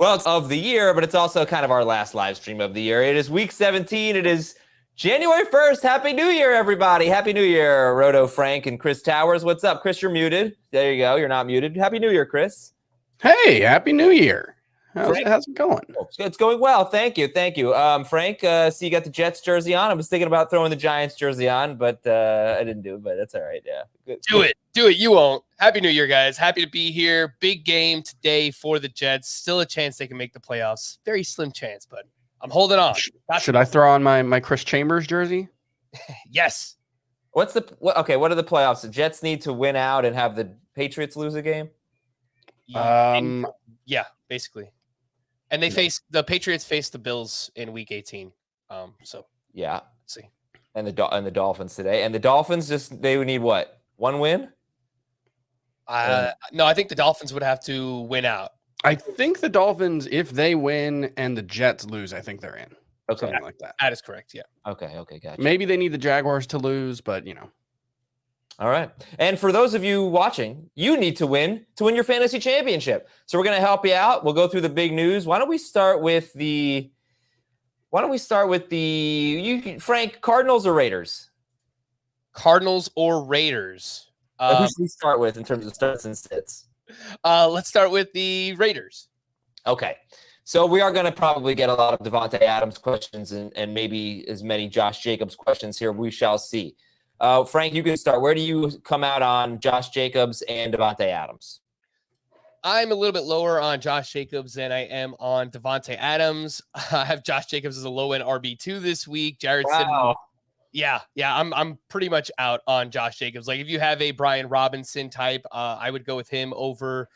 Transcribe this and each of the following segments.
Well, it's of the year, but it's also kind of our last live stream of the year. It is week 17. It is January 1st. Happy New Year, everybody. Happy New Year, Roto Frank and Chris Towers. What's up? Chris, you're muted. There you go. You're not muted. Happy New Year, Chris. Hey, Happy New Year. How's it going? It's going well. Thank you. Frank, see you got the Jets jersey on. I was thinking about throwing the Giants jersey on, but I didn't do it, but that's all right. Yeah. Good. Do it. You won't. Happy New Year, guys. Happy to be here. Big game today for the Jets. Still a chance they can make the playoffs. Very slim chance, but I'm holding on. Should I throw on my Chris Chambers jersey? Yes. What are the playoffs? The Jets need to win out and have the Patriots lose a game? Yeah, basically. And the Patriots face the Bills in week 18. So yeah, let's see. And the Dolphins today. And the Dolphins they would need what? One win? No, I think the Dolphins would have to win out. I think the Dolphins, if they win and the Jets lose, I think they're in. Okay. Something like that. That is correct, yeah. Okay, gotcha. Maybe they need the Jaguars to lose, but All right. And for those of you watching, you need to win your fantasy championship. So we're going to help you out. We'll go through the big news. Why don't we start with Frank, Cardinals or Raiders? Cardinals or Raiders? Who should we start with in terms of starts and sits? Let's start with the Raiders. Okay. So we are going to probably get a lot of Devontae Adams questions and maybe as many Josh Jacobs questions here. We shall see. Frank, you can start. Where do you come out on Josh Jacobs and Devontae Adams? I'm a little bit lower on Josh Jacobs than I am on Devontae Adams. I have Josh Jacobs as a low-end RB2 this week. Jared Stidham. Yeah. I'm pretty much out on Josh Jacobs. Like if you have a Brian Robinson type, I would go with him over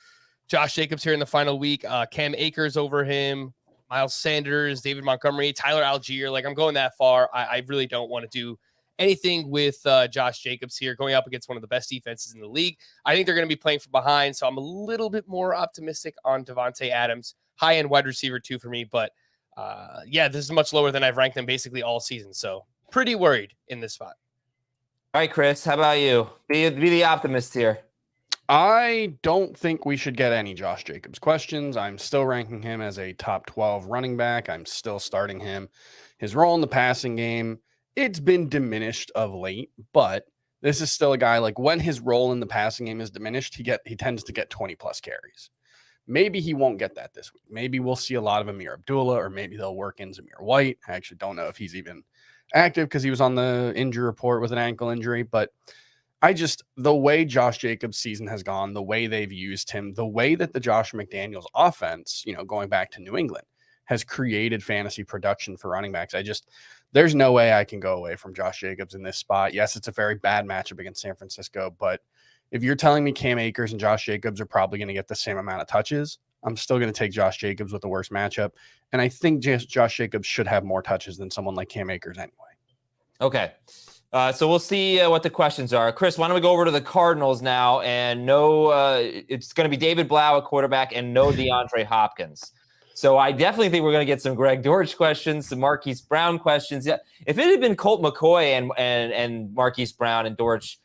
Josh Jacobs here in the final week. Cam Akers over him, Miles Sanders, David Montgomery, Tyler Algier. Like I'm going that far. I really don't want to do anything with Josh Jacobs here going up against one of the best defenses in the league. I think they're going to be playing from behind, so I'm a little bit more optimistic on Devontae Adams. High-end wide receiver too for me, but this is much lower than I've ranked them basically all season, so pretty worried in this spot. All right, Chris, how about you? Be the optimist here. I don't think we should get any Josh Jacobs questions. I'm still ranking him as a top 12 running back. I'm still starting him. His role in the passing game, it's been diminished of late, but this is still a guy like when his role in the passing game is diminished, he tends to get 20 plus carries. Maybe he won't get that this week. Maybe we'll see a lot of Amir Abdullah, or maybe they'll work in Zamir White. I actually don't know if he's even active because he was on the injury report with an ankle injury, but the way Josh Jacobs' season has gone, the way they've used him, the way that the Josh McDaniels offense, going back to New England, has created fantasy production for running backs. There's no way I can go away from Josh Jacobs in this spot. Yes, it's a very bad matchup against San Francisco, but if you're telling me Cam Akers and Josh Jacobs are probably going to get the same amount of touches, I'm still going to take Josh Jacobs with the worst matchup. And I think Josh Jacobs should have more touches than someone like Cam Akers anyway. Okay. So we'll see what the questions are. Chris, why don't we go over to the Cardinals now and it's going to be David Blau at quarterback and no DeAndre Hopkins. So I definitely think we're going to get some Greg Dortch questions, some Marquise Brown questions. Yeah, if it had been Colt McCoy and Marquise Brown and Dortch,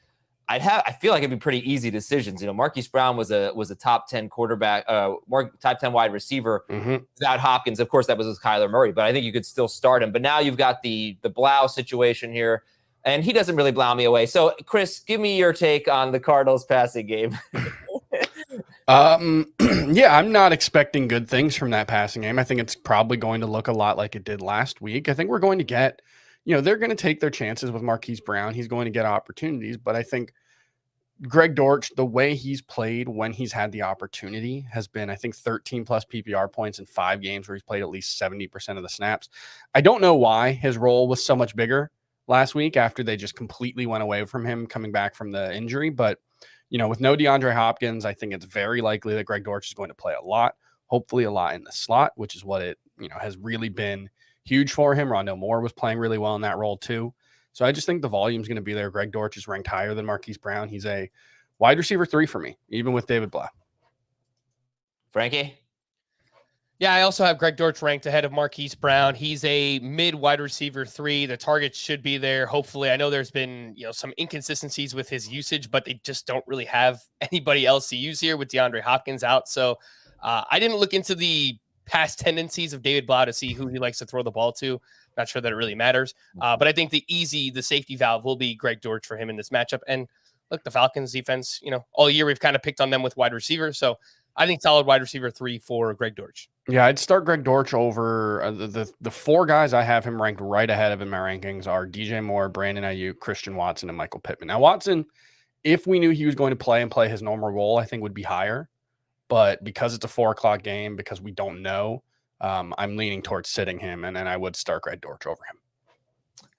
I feel like it'd be pretty easy decisions. Marquise Brown was a top 10 quarterback, top 10 wide receiver without Hopkins. Of course, that was with Kyler Murray, but I think you could still start him. But now you've got the Blau situation here, and he doesn't really blow me away. So, Chris, give me your take on the Cardinals passing game. I'm not expecting good things from that passing game. I think it's probably going to look a lot like it did last week. I think we're going to get, they're going to take their chances with Marquise Brown. He's going to get opportunities, but I think Greg Dortch, the way he's played when he's had the opportunity has been, I think, 13 plus PPR points in 5 games where he's played at least 70% of the snaps. I don't know why his role was so much bigger last week after they just completely went away from him coming back from the injury, but with no DeAndre Hopkins, I think it's very likely that Greg Dortch is going to play a lot, hopefully a lot in the slot, which is what it, has really been huge for him. Rondale Moore was playing really well in that role too. So I just think the volume is going to be there. Greg Dortch is ranked higher than Marquise Brown. He's a wide receiver 3 for me, even with David Blau. Frankie? Yeah, I also have Greg Dortch ranked ahead of Marquise Brown. He's a mid wide receiver 3. The targets should be there. Hopefully, I know there's been some inconsistencies with his usage, but they just don't really have anybody else to use here with DeAndre Hopkins out. So I didn't look into the past tendencies of David Blau to see who he likes to throw the ball to. Not sure that it really matters. But I think the safety valve will be Greg Dortch for him in this matchup. And look, the Falcons defense, all year we've kind of picked on them with wide receivers. So I think solid wide receiver 3 for Greg Dortch. Yeah, I'd start Greg Dortch over the 4 guys I have him ranked right ahead of in my rankings are DJ Moore, Brandon Ayuk, Christian Watson, and Michael Pittman. Now, Watson, if we knew he was going to play his normal role, I think would be higher. But because it's a 4:00 game, because we don't know, I'm leaning towards sitting him, and then I would start Greg Dortch over him.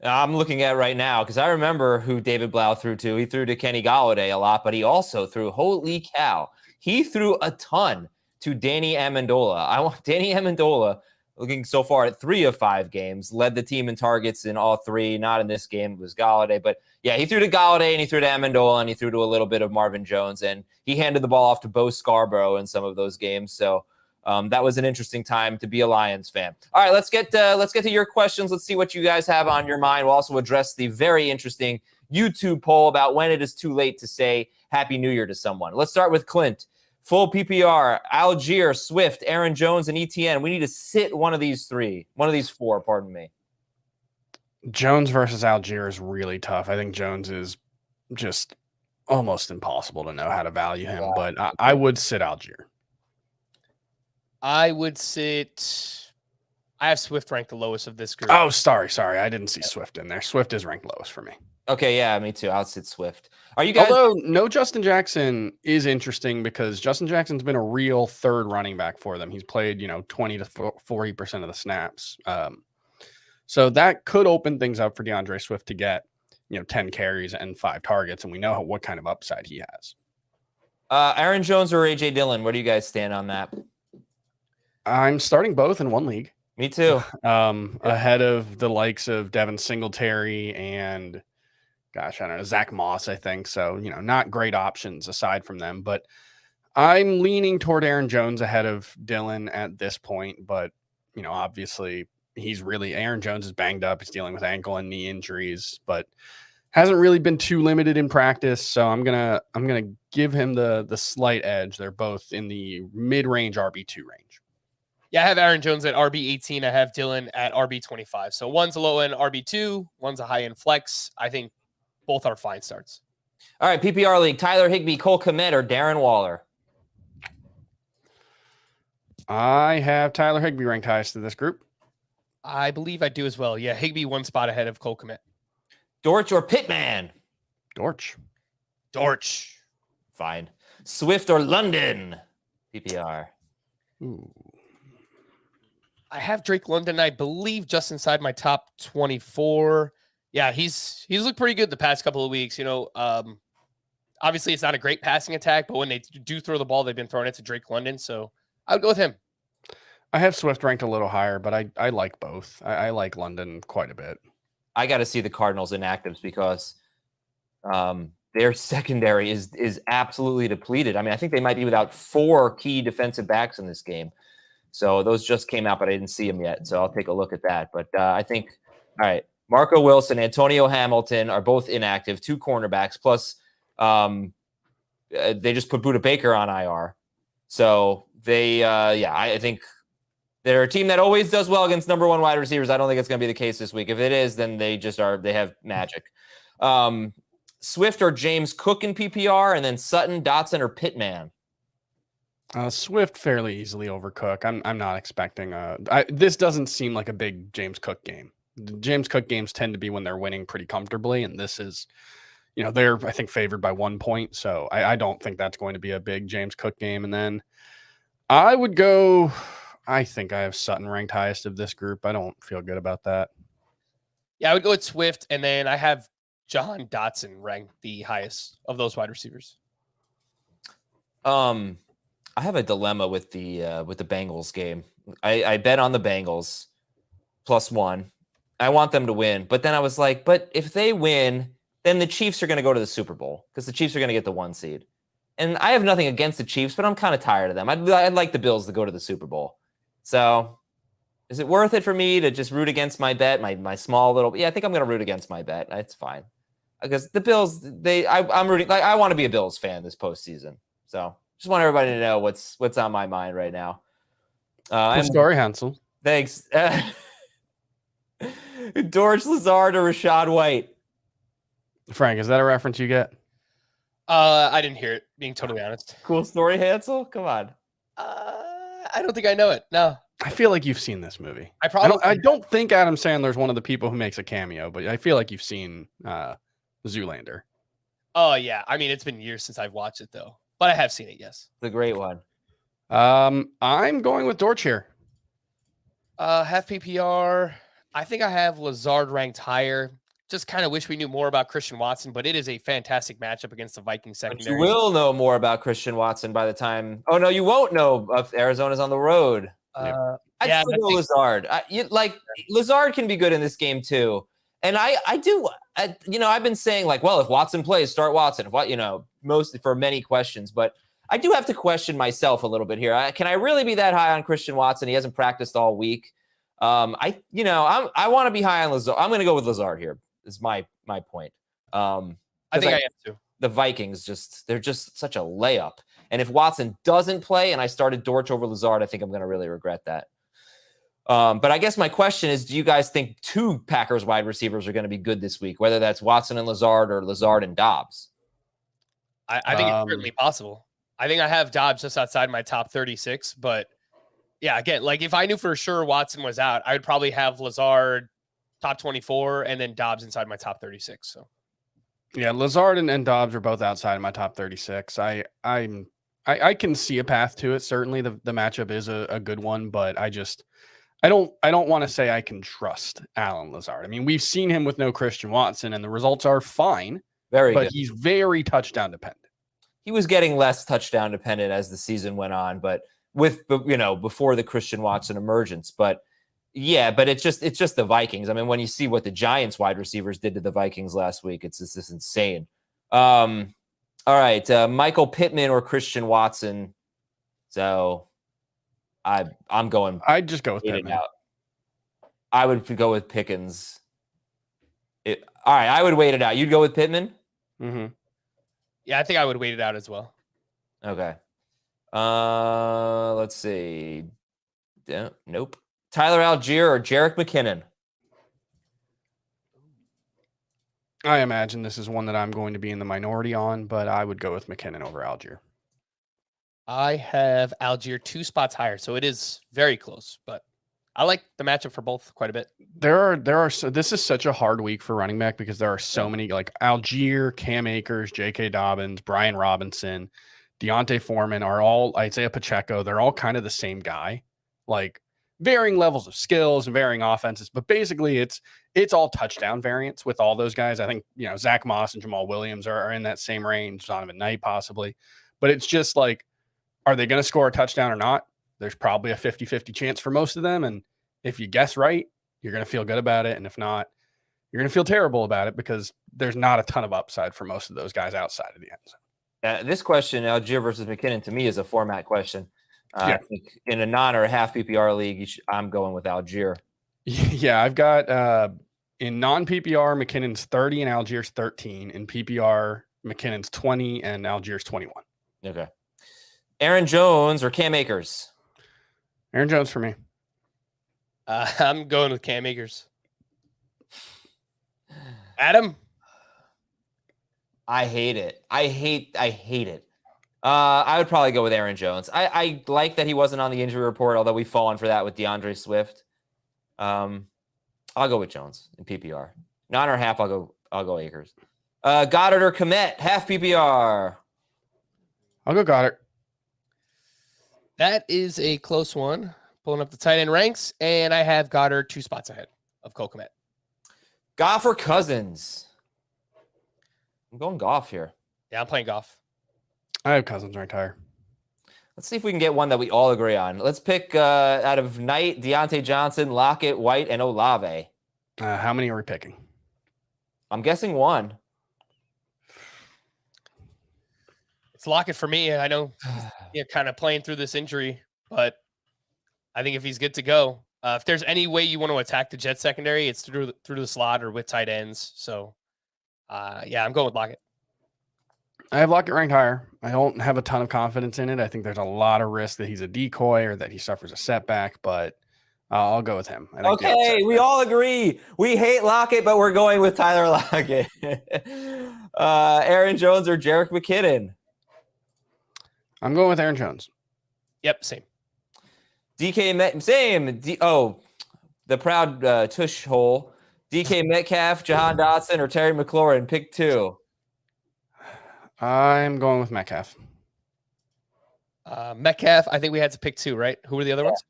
I'm looking at right now because I remember who David Blau threw to. He threw to Kenny Golladay a lot, but he also threw, holy cow, he threw a ton to Danny Amendola. I want Danny Amendola, looking so far at 3 of 5 games, led the team in targets in all 3. Not in this game, it was Golladay. But yeah, he threw to Golladay and he threw to Amendola and he threw to a little bit of Marvin Jones. And he handed the ball off to Bo Scarborough in some of those games. So that was an interesting time to be a Lions fan. All right, let's get to your questions. Let's see what you guys have on your mind. We'll also address the very interesting YouTube poll about when it is too late to say Happy New Year to someone. Let's start with Clint. Full PPR, Algier, Swift, Aaron Jones, and ETN. We need to sit one of these 4, pardon me. Jones versus Algier is really tough. I think Jones is just almost impossible to know how to value him, but I would sit Algier. I have Swift ranked the lowest of this group. Oh, sorry. I didn't see Swift in there. Swift is ranked lowest for me. Okay, yeah, me too. I'll sit Swift. Are you guys? Although no Justin Jackson is interesting because Justin Jackson's been a real third running back for them. He's played, 20 to 40% of the snaps. So that could open things up for DeAndre Swift to get, 10 carries and 5 targets, and we know what kind of upside he has. Aaron Jones or AJ Dillon? Where do you guys stand on that? I'm starting both in one league. Me too. Ahead of the likes of Devin Singletary and, gosh, I don't know, Zach Moss, I think. So, not great options aside from them. But I'm leaning toward Aaron Jones ahead of Dillon at this point. But, obviously Aaron Jones is banged up. He's dealing with ankle and knee injuries, but hasn't really been too limited in practice. So I'm gonna give him the slight edge. They're both in the mid-range RB2 range. Yeah, I have Aaron Jones at RB18. I have Dillon at RB25. So one's a low-end RB2, one's a high-end flex. I think both are fine starts. All right, PPR League, Tyler Higbee, Cole Kmet, or Darren Waller? I have Tyler Higbee ranked highest in this group. I believe I do as well. Yeah, Higbee 1 spot ahead of Cole Kmet. Dortch or Pittman? Dortch. Fine. Swift or London? PPR. Ooh. I have Drake London, I believe, just inside my top 24. Yeah, he's looked pretty good the past couple of weeks. Obviously it's not a great passing attack, but when they do throw the ball, they've been throwing it to Drake London. So I would go with him. I have Swift ranked a little higher, but I like both. I like London quite a bit. I got to see the Cardinals inactives because their secondary is absolutely depleted. I mean, I think they might be without 4 key defensive backs in this game. So those just came out, but I didn't see them yet. So I'll take a look at that. But I think, all right, Marco Wilson, Antonio Hamilton are both inactive, 2 cornerbacks. Plus, they just put Budda Baker on IR. So I think they're a team that always does well against number 1 wide receivers. I don't think it's going to be the case this week. If it is, then they have magic. Swift or James Cook in PPR, and then Sutton, Dotson, or Pittman? Swift fairly easily over Cook. I'm not expecting this doesn't seem like a big James Cook game. The James Cook games tend to be when they're winning pretty comfortably, and this is, they're, I think, favored by 1 point. So I don't think that's going to be a big James Cook game. And then I would go, I think I have Sutton ranked highest of this group. I don't feel good about that. Yeah, I would go with Swift, and then I have Jahan Dotson ranked the highest of those wide receivers. I have a dilemma with the Bengals game. I bet on the Bengals +1. I want them to win, but then I was like, but if they win, then the Chiefs are going to go to the Super Bowl because the Chiefs are going to get the 1 seed. And I have nothing against the Chiefs, but I'm kind of tired of them. I'd like the Bills to go to the Super Bowl. So is it worth it for me to just root against my bet, my small little? Yeah, I think I'm going to root against my bet. It's fine because the Bills, I'm rooting. Like, I want to be a Bills fan this postseason. So just want everybody to know what's on my mind right now. Cool story, Hansel. Thanks. George Lazard or Rachaad White? Frank, is that a reference you get? I didn't hear it, being totally honest. Cool story, Hansel? Come on. I don't think I know it. No. I feel like you've seen this movie. I don't think Adam Sandler's one of the people who makes a cameo, but I feel like you've seen Zoolander. Oh, yeah. I mean, it's been years since I've watched it, though. But I have seen it, yes. It's a great one. I'm going with Dortch here. Half PPR. I think I have Lazard ranked higher. Just kind of wish we knew more about Christian Watson, but it is a fantastic matchup against the Vikings secondary. But you will know more about Christian Watson by the time. Oh, no, you won't know if Arizona's on the road. I'd still go Lazard. Lazard can be good in this game, too. And I've been saying, like, well, if Watson plays, start Watson. Mostly for many questions. But I do have to question myself a little bit here. Can I really be that high on Christian Watson? He hasn't practiced all week. I want to be high on Lazard. I'm going to go with Lazard here. Is my point. I think I am too. The Vikings they're just such a layup. And if Watson doesn't play and I started Dortch over Lazard, I think I'm going to really regret that. But I guess my question is, do you guys think two Packers wide receivers are going to be good this week, whether that's Watson and Lazard or Lazard and Dobbs? I think it's certainly possible. I think I have Dobbs just outside my top 36, but yeah, again, like if I knew for sure Watson was out, I would probably have Lazard top 24 and then Dobbs inside my top 36. So yeah, Lazard and Dobbs are both outside of my top 36. I can see a path to it. Certainly the matchup is a good one, but I don't want to say I can trust Allen Lazard. I mean, we've seen him with no Christian Watson and the results are fine, but he's very touchdown dependent. He was getting less touchdown dependent as the season went on, but before the Christian Watson emergence. But yeah, but it's just the Vikings. I mean, when you see what the Giants wide receivers did to the Vikings last week, it's just insane. All right, Michael Pittman or Christian Watson. So I'm going. I'd just go with Pittman. I would go with Pickens. All right, I would wait it out. You'd go with Pittman? Mm-hmm. Yeah, I think I would wait it out as well. Okay. Let's see. Nope. Tyler Algier or Jerick McKinnon? I imagine this is one that I'm going to be in the minority on, but I would go with McKinnon over Algier. I have Algier 2 spots higher, so it is very close, but I like the matchup for both quite a bit. This is such a hard week for running back because there are so many, like Algier, Cam Akers, J.K. Dobbins, Brian Robinson, Deontay Foreman are all, Isaiah Pacheco. They're all kind of the same guy, like varying levels of skills and varying offenses, but basically it's all touchdown variants with all those guys. I think, Zach Moss and Jamal Williams are in that same range, Donovan Knight possibly, but it's just like, are they going to score a touchdown or not? There's probably a 50-50 chance for most of them. And if you guess right, you're going to feel good about it. And if not, you're going to feel terrible about it because there's not a ton of upside for most of those guys outside of the end zone. This question, Algier versus McKinnon, to me is a format question. I think in a non or a half PPR league, I'm going with Algier. Yeah, I've got in non-PPR, McKinnon's 30 and Algier's 13. In PPR, McKinnon's 20 and Algier's 21. Okay. Aaron Jones or Cam Akers? Aaron Jones for me. I'm going with Cam Akers. Adam? I hate it. I hate it. I would probably go with Aaron Jones. I like that he wasn't on the injury report, although we've fallen for that with DeAndre Swift. I'll go with Jones in PPR. Non or half, I'll go Akers. Goddard or Kmet, half PPR. I'll go Goddard. That is a close one. Pulling up the tight end ranks, and I have Goddard 2 spots ahead of Cole Kmet. Goff or Cousins? I'm going Goff here. Yeah, I'm playing Goff. I have Cousins ranked higher. Let's see if we can get one that we all agree on. Let's pick out of Knight, Deontay Johnson, Lockett, White, and Olave. How many are we picking? I'm guessing 1. It's Lockett for me. I know he's kind of playing through this injury, but I think if he's good to go, if there's any way you want to attack the Jets secondary, it's through the slot or with tight ends. So, yeah, I'm going with Lockett. I have Lockett ranked higher. I don't have a ton of confidence in it. I think there's a lot of risk that he's a decoy or that he suffers a setback, but I'll go with him. I think Okay, we all agree. We hate Lockett, but we're going with Tyler Lockett. Aaron Jones or Jerick McKinnon? I'm going with Aaron Jones. Yep, same. Same. The proud tush hole. DK Metcalf, Jahan Dotson, or Terry McLaurin? Pick two. I'm going with Metcalf. Metcalf, I think we had to pick two, right? Who were the other ones?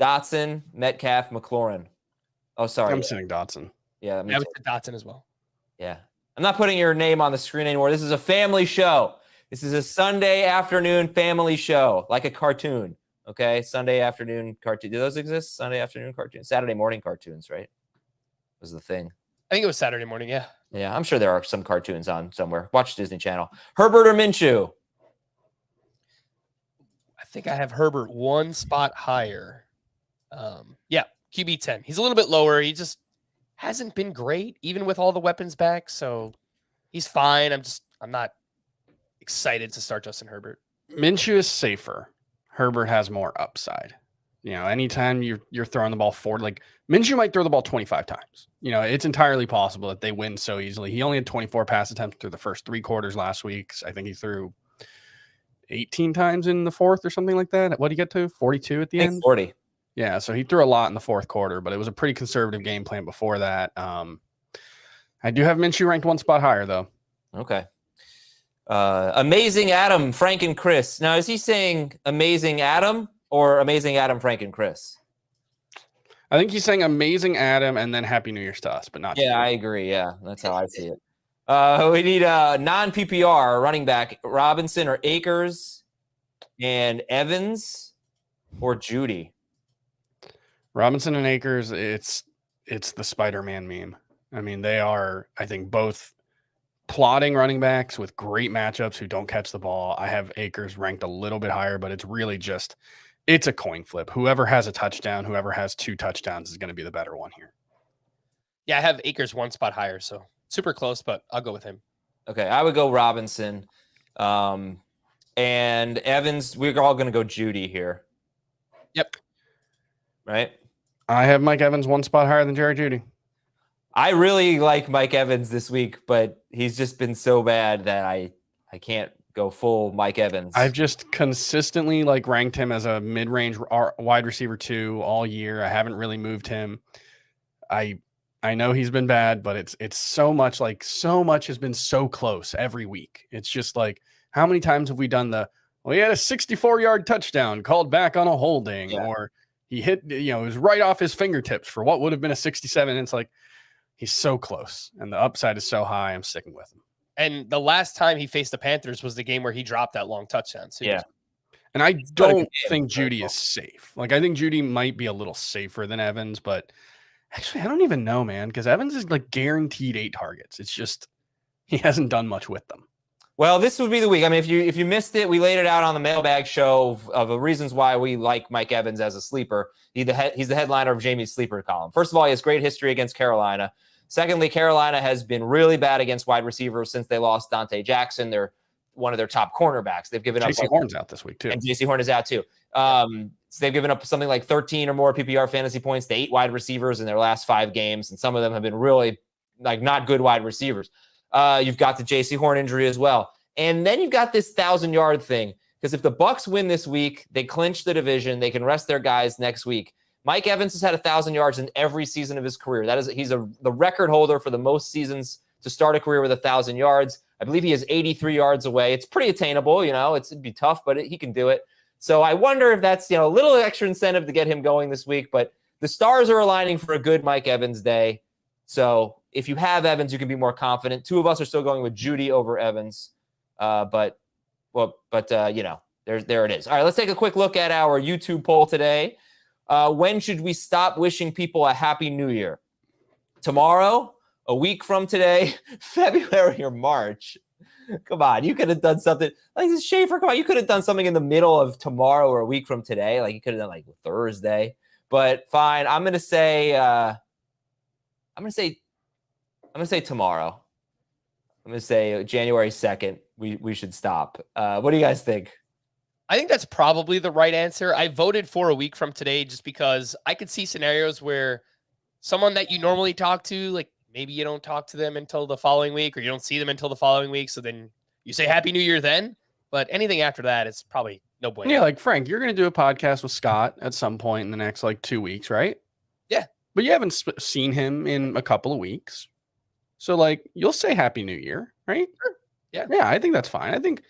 Dotson, Metcalf, McLaurin. Oh, sorry. I'm sitting Dotson. Yeah, I would say Dotson as well. Yeah. I'm not putting your name on the screen anymore. This is a family show. This is a Sunday afternoon family show, like a cartoon. Okay? Sunday afternoon cartoon. Do those exist? Sunday afternoon cartoons? Saturday morning cartoons, right? Was the thing. I think it was Saturday morning, yeah. Yeah, I'm sure there are some cartoons on somewhere. Watch Disney Channel. Herbert or Minshew? I think I have Herbert one spot higher. Yeah, QB 10. He's a little bit lower. He just hasn't been great, even with all the weapons back. So he's fine. I'm not excited to start Justin Herbert. Minshew is safer. Herbert has more upside. You know, anytime you're throwing the ball forward, like Minshew might throw the ball 25 times. You know, it's entirely possible that they win so easily. He only had 24 pass attempts through the first three quarters last week. I think he threw 18 times in the fourth or something like that. What did he get to? 42 at the end? 40. Yeah, so he threw a lot in the fourth quarter, but it was a pretty conservative game plan before that. I do have Minshew ranked one spot higher, though. Okay. Amazing Adam, Frank, and Chris. Now, is he saying Amazing Adam or Amazing Adam, Frank, and Chris? I think he's saying Amazing Adam and then Happy New Year's to us, but not to you. I agree. Yeah, that's how I see it. We need a non-PPR running back, Robinson or Akers, and Evans or Jeudy. Robinson and Akers, it's the Spider-Man meme. I mean, they are, I think, both plotting running backs with great matchups who don't catch the ball. I have Akers ranked a little bit higher, but it's really just, it's a coin flip. Whoever has a touchdown, whoever has two touchdowns is going to be the better one here. Yeah, I have Akers one spot higher, so super close, but I'll go with him. Okay, I would go Robinson. And Evans, we're all going to go Jeudy here. Yep. Right? I have Mike Evans one spot higher than Jerry Jeudy. I really like Mike Evans this week, but he's just been so bad that I can't go full Mike Evans. I've just consistently ranked him as a mid-range wide receiver 2 all year. I haven't really moved him. I know he's been bad, but it's so much has been so close every week. It's just like, how many times have we done he had a 64-yard touchdown called back on a holding, or he hit, it was right off his fingertips for what would have been a 67. And it's like, he's so close and the upside is so high. I'm sticking with him. And the last time he faced the Panthers was the game where he dropped that long touchdown. So and I don't think Jeudy is safe. I think Jeudy might be a little safer than Evans, but actually, I don't even know, man, because Evans is guaranteed 8 targets. It's just he hasn't done much with them. Well, this would be the week. I mean, if you missed it, we laid it out on the mailbag show of the reasons why we like Mike Evans as a sleeper. He's the headliner of Jamie's sleeper column. First of all, he has great history against Carolina. Secondly, Carolina has been really bad against wide receivers since they lost Dante Jackson. They're one of their top cornerbacks. They've given up. JC Horn's out this week too. And JC Horn is out too. So they've given up something like 13 or more PPR fantasy points to 8 wide receivers in their last 5 games. And some of them have been really not good wide receivers. You've got the JC Horn injury as well. And then you've got this 1,000-yard thing. Because if the Bucs win this week, they clinch the division. They can rest their guys next week. Mike Evans has had 1,000 yards in every season of his career. He's the record holder for the most seasons to start a career with 1,000 yards. I believe he is 83 yards away. It's pretty attainable. It'd be tough, but he can do it. So I wonder if that's a little extra incentive to get him going this week. But the stars are aligning for a good Mike Evans day. So if you have Evans, you can be more confident. 2 of us are still going with Jeudy over Evans. There it is. All right, let's take a quick look at our YouTube poll today. When should we stop wishing people a happy new year? Tomorrow, a week from today, February or March? Come on, you could have done something like this. Schaefer, come on, you could have done something in the middle of tomorrow or a week from today. You could have done Thursday, but fine. I'm going to say tomorrow. I'm going to say January 2nd. we should stop. What do you guys think? I think that's probably the right answer. I voted for a week from today just because I could see scenarios where someone that you normally talk to, like maybe you don't talk to them until the following week or you don't see them until the following week. So then you say Happy New Year then. But anything after that is probably no bueno. Yeah, like Frank, you're going to do a podcast with Scott at some point in the next 2 weeks, right? Yeah. But you haven't seen him in a couple of weeks. So you'll say Happy New Year, right? Sure. Yeah. Yeah, I think that's fine. I think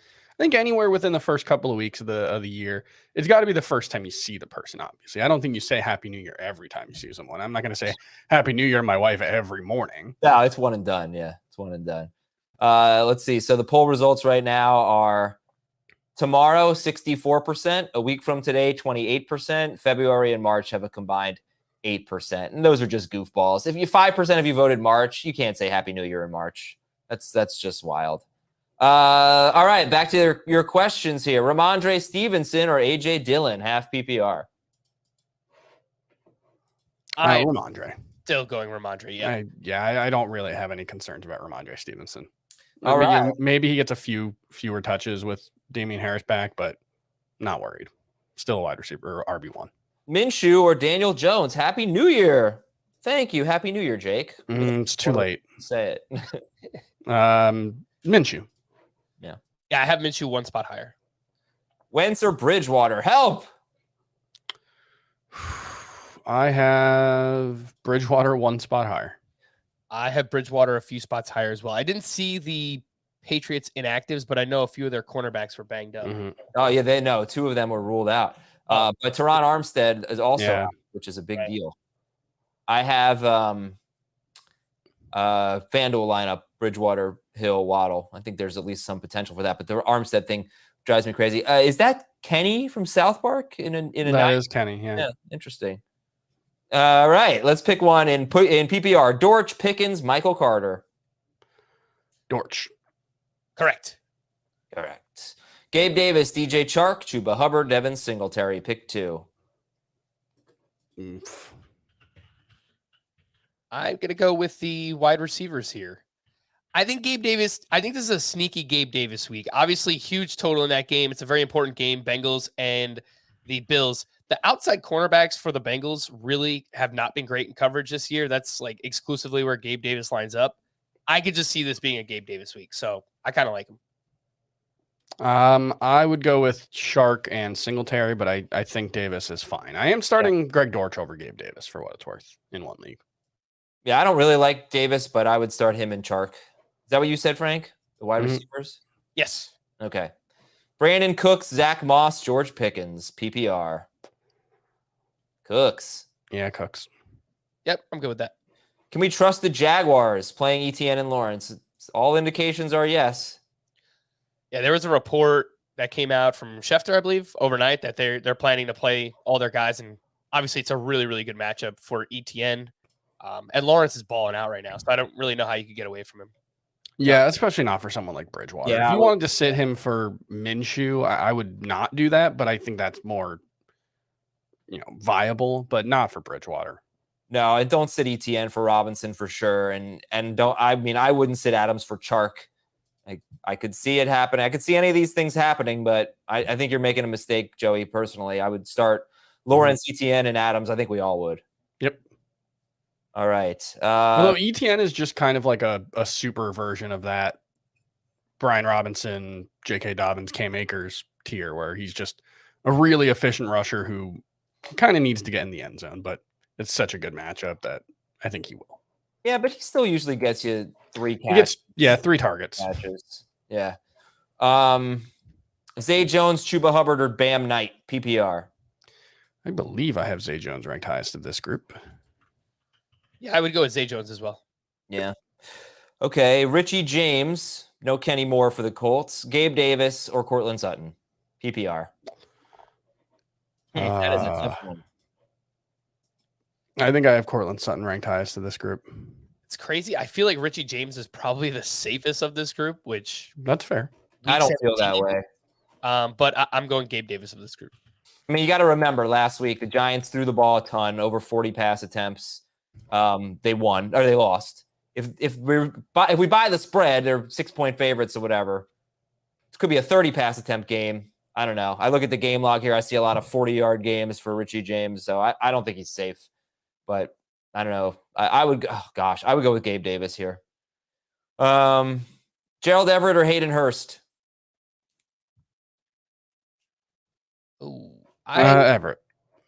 anywhere within the first couple of weeks of the year, it's got to be the first time you see the person, obviously. I don't think you say Happy New Year every time you see someone. I'm not going to say Happy New Year to my wife every morning. No, it's one and done. Yeah, it's one and done. Let's see. So the poll results right now are tomorrow, 64%. A week from today, 28%. February and March have a combined 8%. And those are just goofballs. If 5% of you voted March, you can't say Happy New Year in March. That's just wild. All right, back to your questions here. Rhamondre Stevenson or AJ Dillon, half PPR? I'm Rhamondre. still going Rhamondre. Yeah. I don't really have any concerns about Rhamondre Stevenson. All right. Maybe he gets a fewer touches with Damian Harris back, but not worried. Still a wide receiver or RB1. Minshew or Daniel Jones, Happy New Year. Thank you. Happy New Year, Jake. It's too late. Say it. Minshew. Yeah, I have Minshew one spot higher. Wentz or Bridgewater? Help. I have Bridgewater one spot higher. I have Bridgewater a few spots higher as well. I didn't see the Patriots inactives, but I know a few of their cornerbacks were banged up. Mm-hmm. Oh, yeah, they know. 2 of them were ruled out. But Terron Armstead is also out, which is a big deal. I have FanDuel lineup, Bridgewater, Hill, Waddle. I think there's at least some potential for that. But the Armstead thing drives me crazy. Is that Kenny from South Park? That is Kenny, yeah. Interesting. All right, let's pick one in PPR. Dortch, Pickens, Michael Carter. Dortch. Correct. Gabe Davis, DJ Chark, Chuba Hubbard, Devin Singletary. Pick 2. Oof. I'm going to go with the wide receivers here. I think this is a sneaky Gabe Davis week. Obviously, huge total in that game. It's a very important game, Bengals and the Bills. The outside cornerbacks for the Bengals really have not been great in coverage this year. That's exclusively where Gabe Davis lines up. I could just see this being a Gabe Davis week, so I kind of like him. I would go with Shark and Singletary, but I think Davis is fine. I am starting Greg Dortch over Gabe Davis for what it's worth in one league. Yeah, I don't really like Davis, but I would start him in Chark. Is that what you said, Frank? The wide receivers? Yes. Okay. Brandon Cooks, Zach Moss, George Pickens, PPR. Cooks. Yeah, Cooks. Yep, I'm good with that. Can we trust the Jaguars playing ETN and Lawrence? All indications are yes. Yeah, there was a report that came out from Schefter, I believe, overnight that they're planning to play all their guys, and obviously it's a really, really good matchup for ETN. And Lawrence is balling out right now, so I don't really know how you could get away from him. Yeah, especially not for someone like Bridgewater. Yeah, if you wanted to sit him for Minshew, I would not do that, but I think that's more, viable, but not for Bridgewater. No, and don't sit ETN for Robinson for sure, and I wouldn't sit Adams for Chark. I could see it happen. I could see any of these things happening, but I think you're making a mistake, Joey. Personally, I would start Lawrence, ETN, and Adams. I think we all would. Yep. All right. Although ETN is just kind of like a super version of that Brian Robinson, J.K. Dobbins, Cam Akers tier, where he's just a really efficient rusher who kind of needs to get in the end zone, but it's such a good matchup that I think he will. Yeah, but he still usually gets you 3 catches. He gets 3 targets. Catches. Yeah. Zay Jones, Chuba Hubbard, or Bam Knight, PPR. I believe I have Zay Jones ranked highest of this group. Yeah, I would go with Zay Jones as well. Yeah. Okay, Richie James, no Kenny Moore for the Colts. Gabe Davis or Cortland Sutton, PPR. That is a tough one. I think I have Cortland Sutton ranked highest of this group. It's crazy. I feel like Richie James is probably the safest of this group, which that's fair. I don't feel that way. But I'm going Gabe Davis of this group. I mean, you got to remember last week the Giants threw the ball a ton, over 40 pass attempts. They won or they lost. If we buy the spread, they're 6-point favorites or whatever. could be a 30 pass attempt game. I don't know. I look at the game log here. I see a lot of 40-yard games for Richie James. So I don't think he's safe. But I don't know. I would go with Gabe Davis here. Gerald Everett or Hayden Hurst? Ooh, Everett.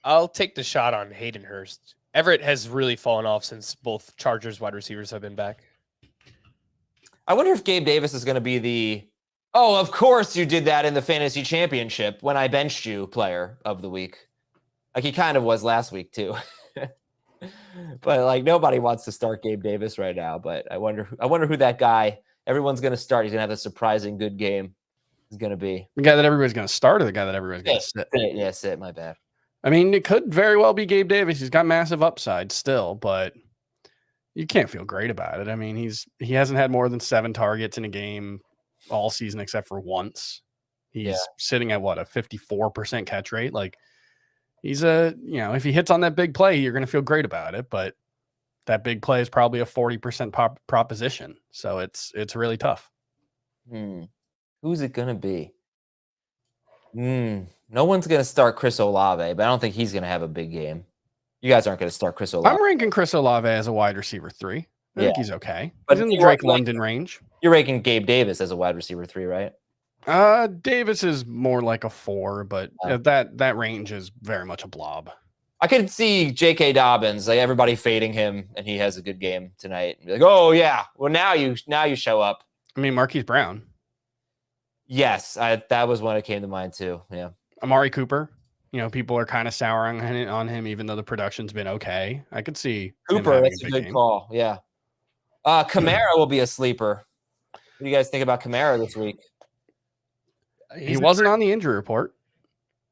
I'll take the shot on Hayden Hurst. Everett has really fallen off since both Chargers wide receivers have been back. I wonder if Gabe Davis is going to be the, oh, of course you did that in the fantasy championship when I benched you player of the week. Like he kind of was last week too. But like nobody wants to start Gabe Davis right now. But I wonder who that guy everyone's going to start. He's going to have a surprising good game. Is going to be The guy that everybody's going to start or the guy that everybody's going to sit? Yeah, sit. My bad. I mean, it could very well be Gabe Davis. He's got massive upside still, but you can't feel great about it. I mean, he hasn't had more than 7 targets in a game all season except for once. He's sitting at what, a 54% catch rate. Like he's if he hits on that big play, you're going to feel great about it, but that big play is probably a 40% proposition. So it's really tough. Who's it going to be? No one's going to start Chris Olave, but I don't think he's going to have a big game. You guys aren't going to start Chris Olave. I'm ranking Chris Olave as a wide receiver 3. I think he's okay. But he's in the Drake London range. You're ranking Gabe Davis as a wide receiver 3, right? Davis is more like a 4, but that range is very much a blob. I could see J.K. Dobbins, like everybody fading him, and he has a good game tonight. And be like, oh yeah, well now you show up. I mean, Marquise Brown. Yes, that was one that came to mind too. Yeah, Amari Cooper. People are kind of souring on him, even though the production's been okay. I could see Cooper. That's a good call. Yeah. Kamara will be a sleeper. What do you guys think about Kamara this week? He wasn't on the injury report.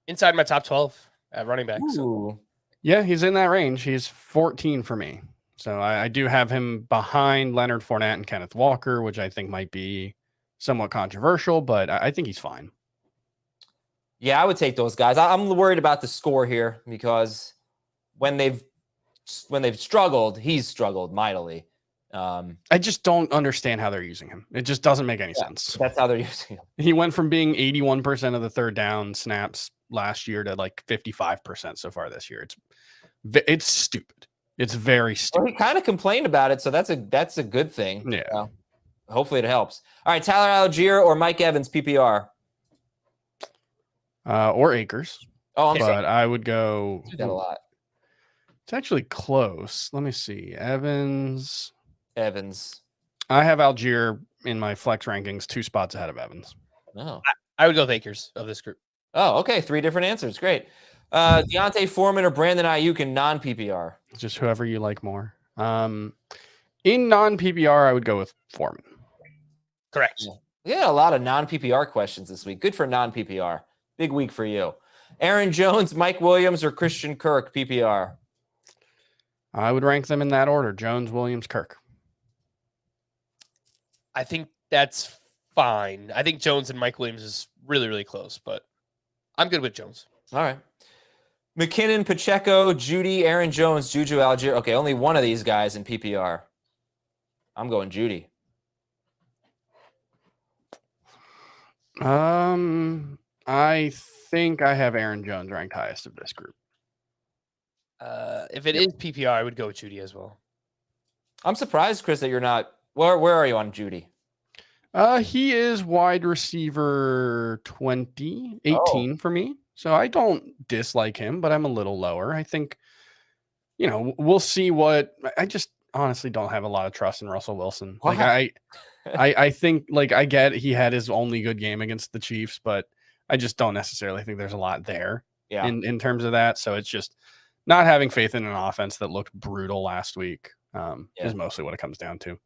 Inside my top 12 at running back. So. Yeah, he's in that range. He's 14 for me. So I do have him behind Leonard Fournette and Kenneth Walker, which I think might be somewhat controversial, but I think he's fine. Yeah, I would take those guys. I'm worried about the score here because when they've struggled, he's struggled mightily. I just don't understand how they're using him. It just doesn't make any sense. That's how they're using him. He went from being 81% of the third down snaps last year to like 55% so far this year. It's stupid. It's very stupid. Well, he kind of complained about it, so that's a good thing. Yeah. Hopefully it helps. All right, Tyler Algier or Mike Evans PPR? Or Akers. Oh, I'm but sorry. I would go. Do that a lot. It's actually close. Let me see. Evans. I have Algier in my flex rankings 2 spots ahead of Evans. Oh. I would go with Akers of this group. Oh, okay. 3 different answers. Great. Deontay Foreman or Brandon Ayuk in non-PPR? Just whoever you like more. In non-PPR, I would go with Foreman. Correct. Yeah. We had a lot of non-PPR questions this week. Good for non-PPR. Big week for you. Aaron Jones, Mike Williams, or Christian Kirk PPR? I would rank them in that order. Jones, Williams, Kirk. I think that's fine. I think Jones and Mike Williams is really, really close, but I'm good with Jones. All right. McKinnon, Pacheco, Jeudy, Aaron Jones, Juju, Algier. Okay, only one of these guys in PPR. I'm going Jeudy. I think I have Aaron Jones ranked highest of this group. If it is PPR, I would go with Jeudy as well. I'm surprised, Chris, that you're not. Where are you on Jeudy? He is wide receiver 18 for me. So I don't dislike him, but I'm a little lower. I think, we'll see I just honestly don't have a lot of trust in Russell Wilson. What? Like I think I get he had his only good game against the Chiefs, but I just don't necessarily think there's a lot there in terms of that. So it's just not having faith in an offense that looked brutal last week is mostly what it comes down to.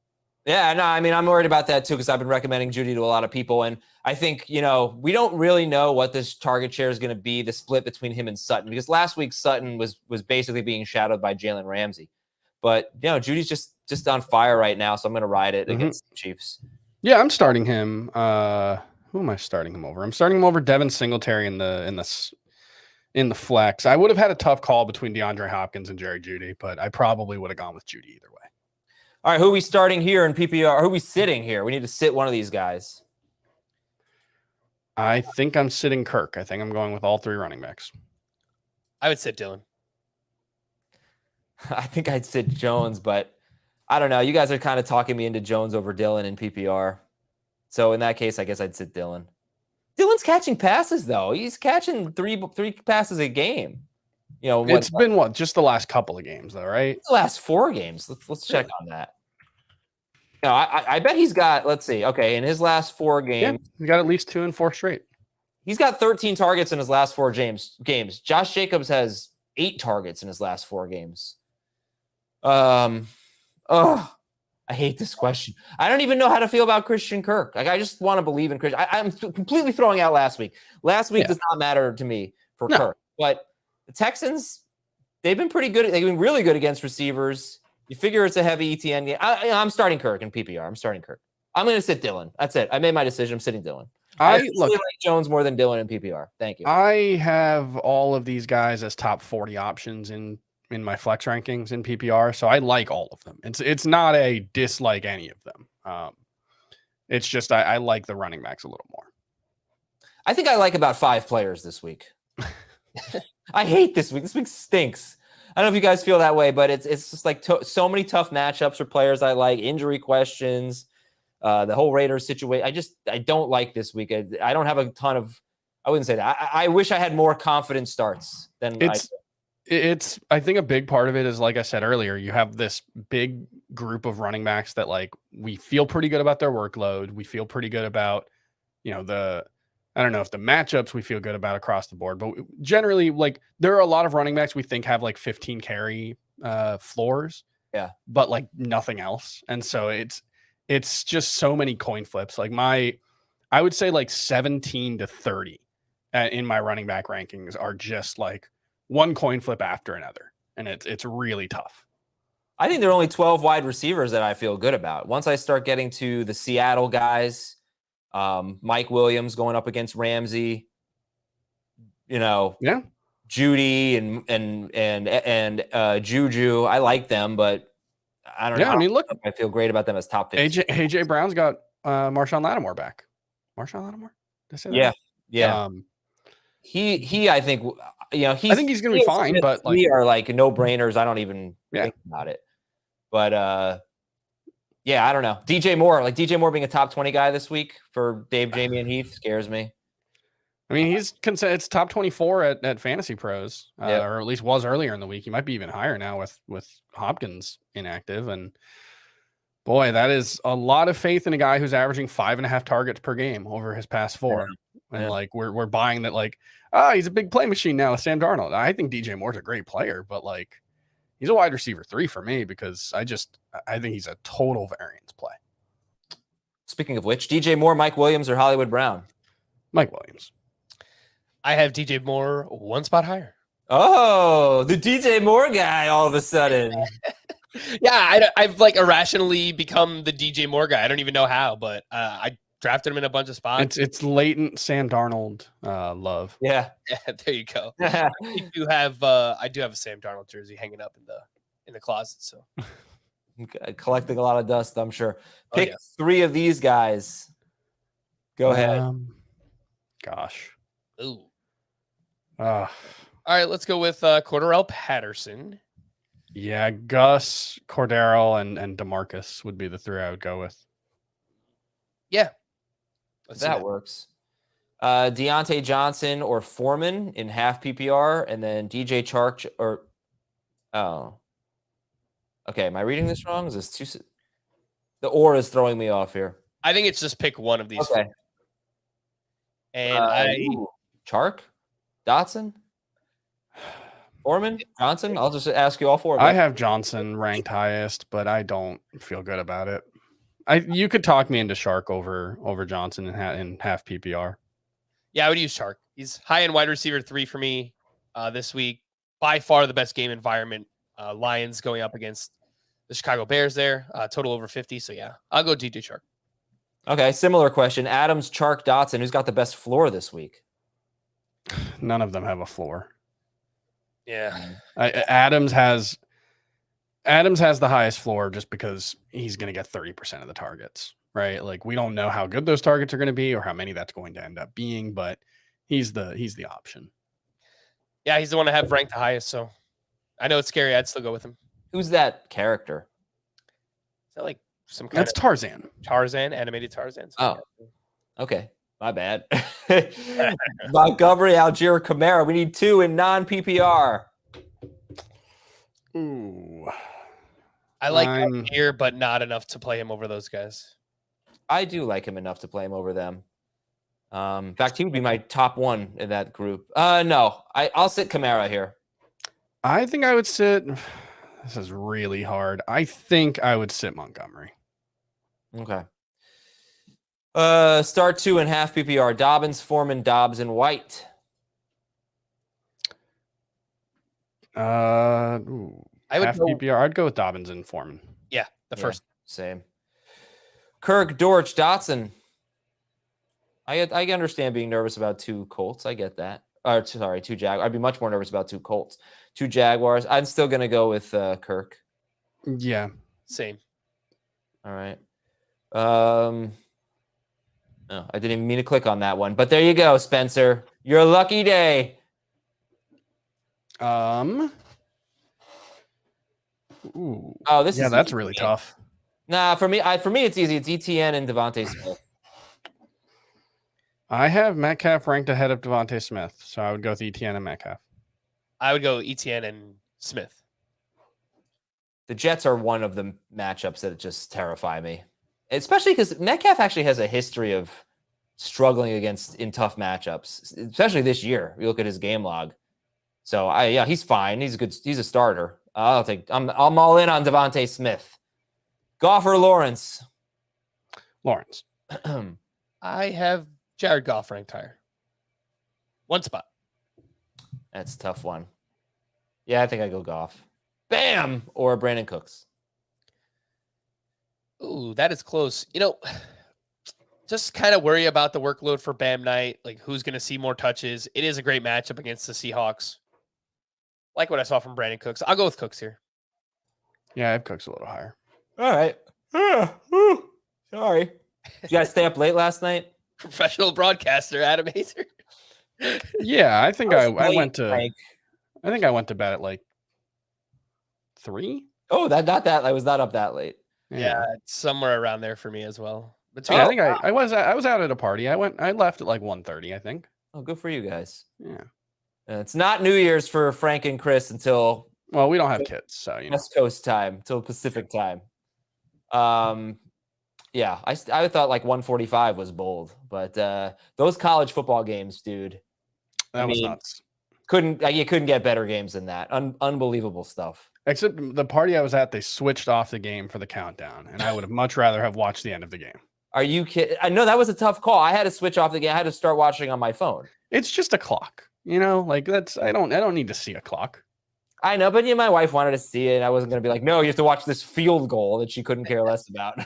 Yeah, no, I mean, I'm worried about that too because I've been recommending Jeudy to a lot of people. And I think, we don't really know what this target share is going to be, the split between him and Sutton, because last week Sutton was basically being shadowed by Jalen Ramsey. But, Judy's just on fire right now, so I'm going to ride it against the Chiefs. Yeah, I'm starting him. Who am I starting him over? I'm starting him over Devin Singletary in the flex. I would have had a tough call between DeAndre Hopkins and Jerry Jeudy, but I probably would have gone with Jeudy either way. All right, who are we starting here in PPR? Who are we sitting here? We need to sit one of these guys. I think I'm sitting Kirk. I think I'm going with all 3 running backs. I would sit Dylan. I think I'd sit Jones, but I don't know. You guys are kind of talking me into Jones over Dylan in PPR. So in that case, I guess I'd sit Dylan. Dylan's catching passes, though. He's catching three passes a game. It's been just the last couple of games, though, right? The last 4 games. Let's check on that. No, I bet he's got. Let's see. Okay, in his last 4 games, he's got at least 2 and 4 straight. He's got 13 targets in his last 4 games. Josh Jacobs has 8 targets in his last 4 games. I hate this question. I don't even know how to feel about Christian Kirk. Like, I just want to believe in Christian. I'm completely throwing out last week. Last week does not matter to me for Kirk. But the Texans, they've been pretty good. They've been really good against receivers. You figure it's a heavy ETN game. I'm starting Kirk in PPR. I'm starting Kirk. I'm going to sit Dylan. That's it. I made my decision. I'm sitting Dylan. I like Jones more than Dylan in PPR. Thank you. I have all of these guys as top 40 options in my flex rankings in PPR, so I like all of them. It's not a dislike any of them. It's just I like the running backs a little more. I think I like about 5 players this week. I hate this week. This week stinks. I don't know if you guys feel that way, but it's just like so many tough matchups for players I like, injury questions, the whole Raiders situation. I don't like this week. I don't have a ton of. I wouldn't say that. I wish I had more confident starts than I think a big part of it is, like I said earlier, you have this big group of running backs that like we feel pretty good about their workload. We feel pretty good about, I don't know if the matchups we feel good about across the board, but generally, like, there are a lot of running backs we think have like 15 carry floors. Yeah. But like nothing else. And so it's just so many coin flips. Like I would say like 17 to 30 in my running back rankings are just like one coin flip after another. And it's really tough. I think there are only 12 wide receivers that I feel good about. Once I start getting to the Seattle guys, Mike Williams going up against Ramsey, Jeudy and Juju. I like them, but I don't know. I mean, look, I feel great about them as top 50. AJ Brown's got Marshawn Lattimore back. Marshawn Lattimore? Did I say that? Yeah. He I think I think he's gonna be fine, but we are like no brainers. I don't even think about it. But I don't know. DJ Moore being a top 20 guy this week for Dave, Jamie, and Heath scares me. I mean, it's top 24 at Fantasy Pros, or at least was earlier in the week. He might be even higher now with Hopkins inactive. And boy, that is a lot of faith in a guy who's averaging 5.5 targets per game over his past 4. And like we're buying that, like, he's a big play machine now with Sam Darnold. I think DJ Moore's a great player, but like he's a wide receiver 3 for me because I think he's a total variance play. Speaking of which, DJ Moore, Mike Williams, or Hollywood Brown? Mike Williams. I have DJ Moore 1 spot higher. Oh, the DJ Moore guy all of a sudden. I've like irrationally become the DJ Moore guy. I don't even know how, but I drafted him in a bunch of spots. It's latent Sam Darnold love. Yeah, there you go. I do have a Sam Darnold jersey hanging up in the closet. So collecting a lot of dust, I'm sure. Pick 3 of these guys. Go ahead. Gosh. Ooh. All right, let's go with Cordarrelle Patterson. Yeah, Gus, Cordero, and DeMarcus would be the 3 I would go with. Yeah. That works. Deontay Johnson or Foreman in half PPR, and then DJ Chark okay. Am I reading this wrong? Is this too? The or is throwing me off here. I think it's just pick one of these. Okay. And Chark, Dotson, Foreman, Johnson. I'll just ask you all 4. I have Johnson ranked highest, but I don't feel good about it. You could talk me into Chark over Johnson in half PPR. Yeah, I would use Chark. He's high end wide receiver 3 for me this week. By far the best game environment. Lions going up against the Chicago Bears there. Total over 50. So yeah, I'll go DJ Chark. Okay, similar question. Adams, Chark, Dotson. Who's got the best floor this week? None of them have a floor. Yeah. Adams has the highest floor just because he's going to get 30% of the targets. right? Like we don't know how good those targets are going to be or how many that's going to end up being, but he's the option. Yeah, he's the one I have ranked the highest. So I know it's scary. I'd still go with him. Who's that character? Is that like some kind That's Tarzan. Tarzan, animated Tarzan? Oh, okay. My bad. Montgomery, Algier, Kamara. We need 2 in non-PPR. Ooh. I like him here, but not enough to play him over those guys. I do like him enough to play him over them. In fact, he would be my top 1 in that group. No, I'll sit Kamara here. I think I would sit. This is really hard. I think I would sit Montgomery. Okay. Start 2 in half PPR. Dobbins, Foreman, Dobbs, and White. I would half PPR. I'd go with Dobbins and Foreman. Yeah, the first. Same. Kirk, Dortch, Dotson. I understand being nervous about 2 Colts. I get that. Sorry, 2 Jaguars. I'd be much more nervous about 2 Colts. 2 Jaguars. I'm still going to go with Kirk. Yeah. Same. All right. Oh, I didn't even mean to click on that one. But there you go, Spencer. Your lucky day. Ooh. Oh, this is that's easy. really tough. Nah, for me, it's easy. It's ETN and Devontae Smith. I have Metcalf ranked ahead of Devontae Smith, so I would go with ETN and Metcalf. I would go ETN and Smith. The Jets are one of the matchups that just terrify me, especially because Metcalf actually has a history of struggling in tough matchups, especially this year. You look at his game log. So he's fine. He's good. He's a starter. I'm all in on Devontae Smith. Goff or Lawrence? Lawrence. I have Jared Goff ranked higher. 1 spot. That's a tough one. Yeah, I think I go Goff. Bam! Or Brandon Cooks. Ooh, that is close. Just kind of worry about the workload for Bam Knight. Like, who's going to see more touches? It is a great matchup against the Seahawks. Like what I saw from Brandon Cooks. I'll go with Cooks here. Yeah, I have Cooks a little higher. All right. Sorry. Did you guys stay up late last night? Professional broadcaster, Adam Hazer. Yeah, I think I went to. Like, I think I went to bed at like 3. Oh, I was not up that late. Yeah, it's somewhere around there for me as well. I think I was out at a party. I left at like 1:30, I think. Oh, good for you guys. Yeah. It's not New Year's for Frank and Chris until we don't have kids, so West Coast time, till Pacific time. Yeah, I thought like 1:45 was bold, but those college football games, dude, that was nuts. You couldn't get better games than that. Unbelievable stuff. Except the party I was at, they switched off the game for the countdown, and I would have much rather have watched the end of the game. Are you kidding? I know that was a tough call. I had to switch off the game. I had to start watching on my phone. It's just a clock, like that's. I don't need to see a clock. I know, but my wife wanted to see it, and I wasn't going to be like, no, you have to watch this field goal that she couldn't care less about.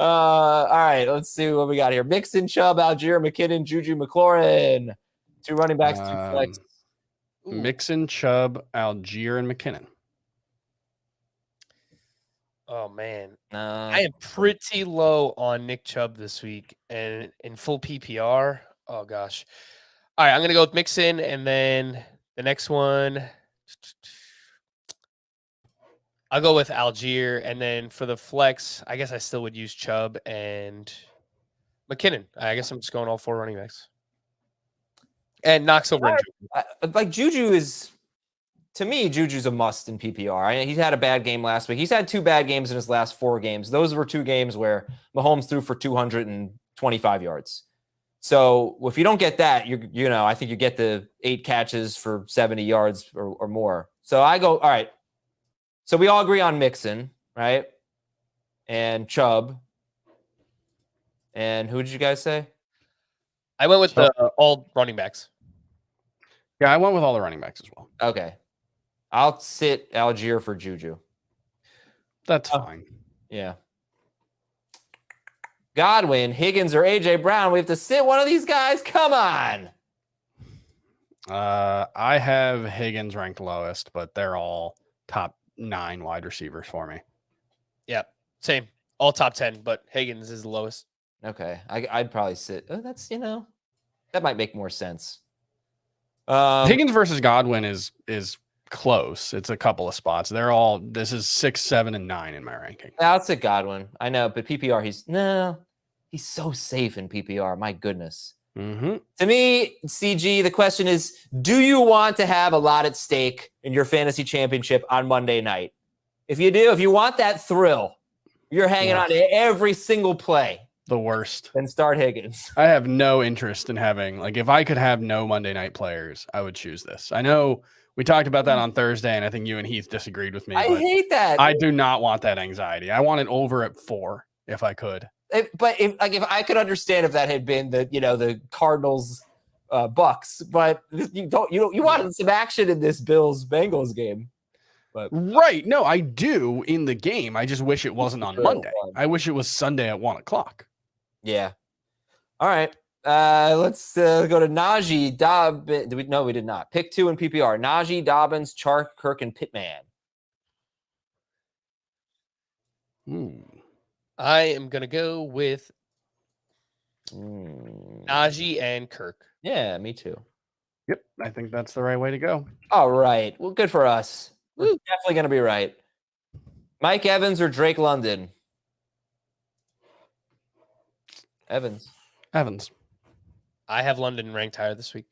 All right, let's see what we got here. Mixon, Chubb, Algier, McKinnon, Juju, McLaurin. 2 running backs, 2 flex. Mixon, Chubb, Algier, and McKinnon. Oh, man. I am pretty low on Nick Chubb this week, and in full PPR. Oh, gosh. All right, I'm going to go with Mixon, and then the next one, I'll go with Algier. And then for the flex, I guess I still would use Chubb and McKinnon. I guess I'm just going all 4 running backs. And Knox over like Juju is, to me, Juju's a must in PPR. He's had a bad game last week. He's had 2 bad games in his last 4 games. Those were 2 games where Mahomes threw for 225 yards. So if you don't get that, I think you get the 8 catches for 70 yards or more. So I go, all right. So we all agree on Mixon, right? And Chubb. And who did you guys say? I went with all running backs. Yeah, I went with all the running backs as well. Okay. I'll sit Algier for Juju. That's fine. Yeah. Godwin, Higgins, or A.J. Brown. We have to sit one of these guys. Come on. I have Higgins ranked lowest, but they're all top 9 wide receivers for me. Yeah, same. all top 10, but Higgins is the lowest. Okay. I'd probably sit. Oh, that's, that might make more sense. Higgins versus Godwin is close. It's a couple of spots. This is 6, 7, and 9 in my ranking. I'll sit Godwin. I know, but PPR, he's so safe in PPR. My goodness. Mm-hmm. To me, CG, the question is, do you want to have a lot at stake in your fantasy championship on Monday night? If you do, if you want that thrill, you're hanging on to every single play. The worst. Then start Higgins. I have no interest in having, if I could have no Monday night players, I would choose this. I know we talked about that on Thursday, and I think you and Heath disagreed with me. I hate that. I do not want that anxiety. I want it over at 4 if I could. But if I could understand if that had been the Cardinals Bucks, but you wanted some action in this Bills Bengals game. But right. No, I do in the game. I just wish it wasn't on Monday. I wish it was Sunday at 1:00. Yeah. All right. Let's go to Najee Dobbins. No, we did not. Pick 2 in PPR. Najee, Dobbins, Chark, Kirk, and Pittman. I am going to go with Najee and Kirk. Yeah, me too. Yep. I think that's the right way to go. All right. Well, good for us. We're definitely going to be right. Mike Evans or Drake London? Evans. I have London ranked higher this week.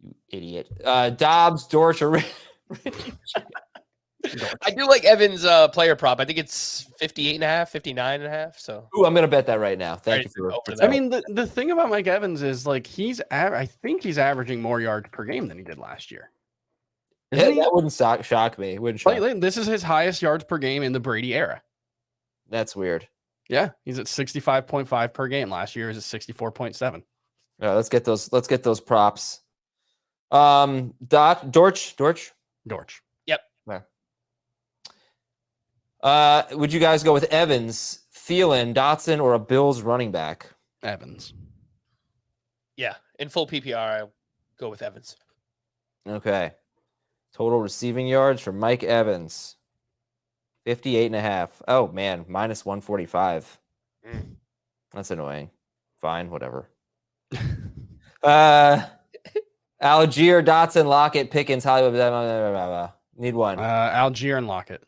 You idiot. Dobbs, Dortch, or I do like Evans' player prop. I think it's 58.5, 59.5. So, I'm going to bet that right now. Thank you for that. I mean, the thing about Mike Evans is I think he's averaging more yards per game than he did last year. That wouldn't shock me. This is his highest yards per game in the Brady era. That's weird. Yeah, he's at 65.5 per game. Last year, he was at 64.7. Yeah, let's get those props. Dortch. Yep. Would you guys go with Evans, Thielen, Dotson, or a Bills running back? Evans. Yeah, in full PPR, I'll go with Evans. Okay. Total receiving yards for Mike Evans. 58.5. Oh, man. Minus 145. That's annoying. Fine. Whatever. Algier, Dotson, Lockett, Pickens, Hollywood. Blah, blah, blah, blah, blah. Need one. Algier and Lockett.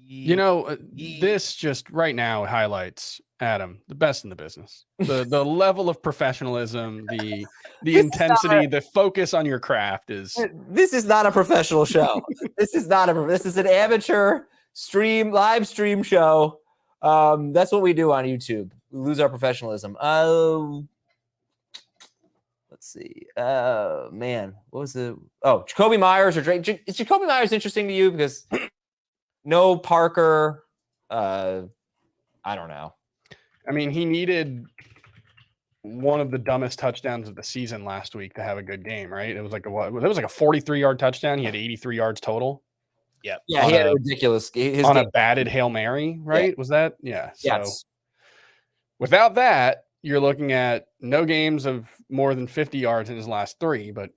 This just right now highlights Adam, the best in the business. The level of professionalism, the intensity, the focus on your craft is. This is not a professional show. This is an amateur live stream show. That's what we do on YouTube. We lose our professionalism. Let's see. Man, what was Jacoby Myers or Drake? Is Jacoby Myers interesting to you? Because no Parker. I don't know. I mean, he needed one of the dumbest touchdowns of the season last week to have a good game, right? It was like a 43-yard touchdown. He had 83 yards total. Yep. Yeah, he had a ridiculous a batted Hail Mary, right? Yeah. Was that? Yeah. So yes. Without that, you're looking at no games of more than 50 yards in his last 3, but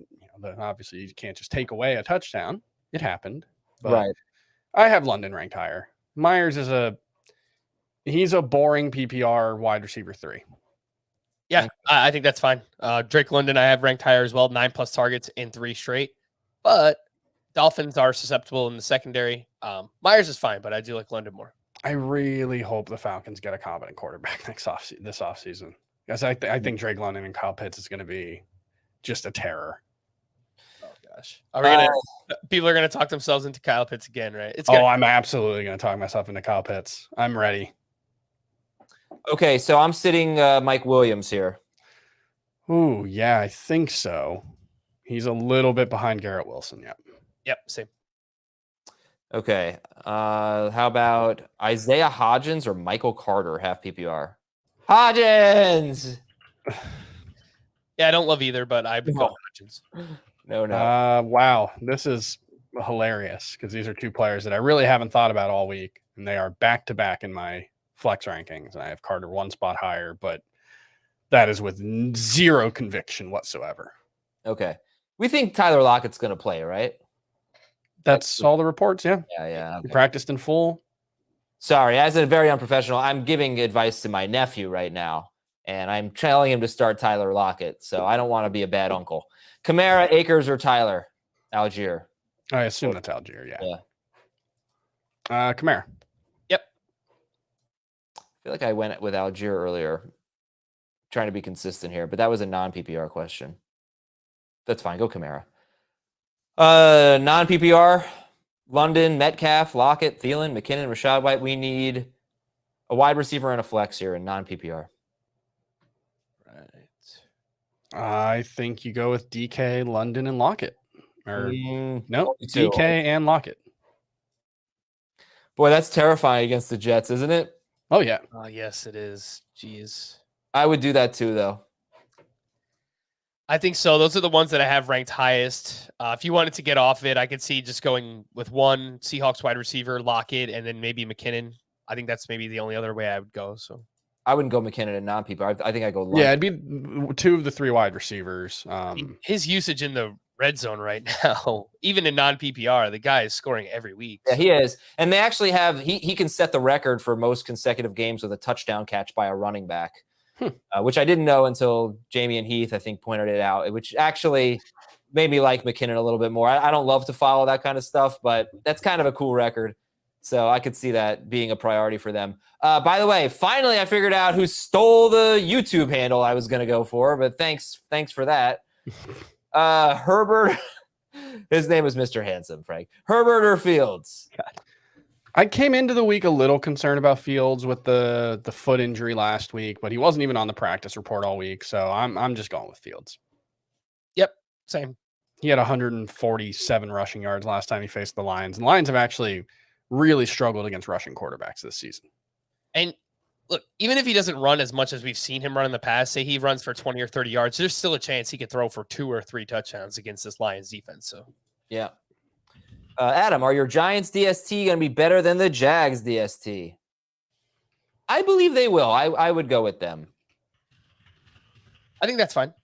obviously you can't just take away a touchdown. It happened. But right. I have London ranked higher. Myers is he's a boring PPR wide receiver 3. Yeah, I think that's fine. Drake London, I have ranked higher as well, 9+ targets in 3 straight. But Dolphins are susceptible in the secondary. Myers is fine, but I do like London more. I really hope the Falcons get a competent quarterback this offseason. Because I think Drake London and Kyle Pitts is going to be just a terror. Oh gosh, people are gonna talk themselves into Kyle Pitts again, right? I'm absolutely gonna talk myself into Kyle Pitts. I'm ready. Okay, so I'm sitting Mike Williams here. Ooh, yeah, I think so. He's a little bit behind Garrett Wilson. Yep, same. Okay, how about Isaiah Hodgins or Michael Carter, half PPR? Hodgins! Yeah, I don't love either, but I would go Hodgins. No. Wow, this is hilarious because these are 2 players that I really haven't thought about all week, and they are back-to-back in my flex rankings. And I have Carter 1 spot higher, but that is with 0 conviction whatsoever. Okay. We think Tyler Lockett's going to play, right? That's all the reports, yeah. Yeah. Okay. He practiced in full. Sorry, as a very unprofessional, I'm giving advice to my nephew right now, and I'm telling him to start Tyler Lockett. So I don't want to be a bad uncle. Kamara, Akers, or Tyler Algier? I assume that's Algier. Yeah. Kamara. Yep. I feel like I went with Algier earlier, trying to be consistent here, but that was a non-PPR question. That's fine. Go Kamara. Non-PPR, London, Metcalf, Lockett, Thielen, McKinnon, Rashad White. We need a wide receiver and a flex here in non-PPR. Right. I think you go with DK, London, and Lockett. Or no, two. DK and Lockett. Boy, that's terrifying against the Jets, isn't it? Oh, yeah. Oh, yes, it is. Jeez. I would do that too, though. I think so. Those are the ones that I have ranked highest. If you wanted to get off it, I could see just going with one Seahawks wide receiver, Lockett, and then maybe McKinnon. I think that's maybe the only other way I would go. So I wouldn't go McKinnon and non-PPR. I think I go London. Yeah, it'd be two of the three wide receivers. his usage in the red zone right now, even in non-PPR, the guy is scoring every week. Yeah, he is. And they actually have, he can set the record for most consecutive games with a touchdown catch by a running back, which I didn't know until Jamie and Heath, I think, pointed it out, which actually made me like McKinnon a little bit more. I don't love to follow that kind of stuff, but that's kind of a cool record. So I could see that being a priority for them. By the way, finally, I figured out who stole the YouTube handle I was going to go for, but thanks for that. Herbert, his name is Mr. Handsome, Frank. Herbert or Fields? God. I came into the week a little concerned about Fields with the foot injury last week, but he wasn't even on the practice report all week, so I'm just going with Fields. Yep, same. He had 147 rushing yards last time he faced the Lions, and the Lions have actually really struggled against rushing quarterbacks this season. And look, even if he doesn't run as much as we've seen him run in the past, say he runs for 20 or 30 yards, there's still a chance he could throw for 2 or 3 touchdowns against this Lions defense. So, yeah. Adam, are your Giants DST going to be better than the Jags DST? I believe they will. I would go with them. I think that's fine.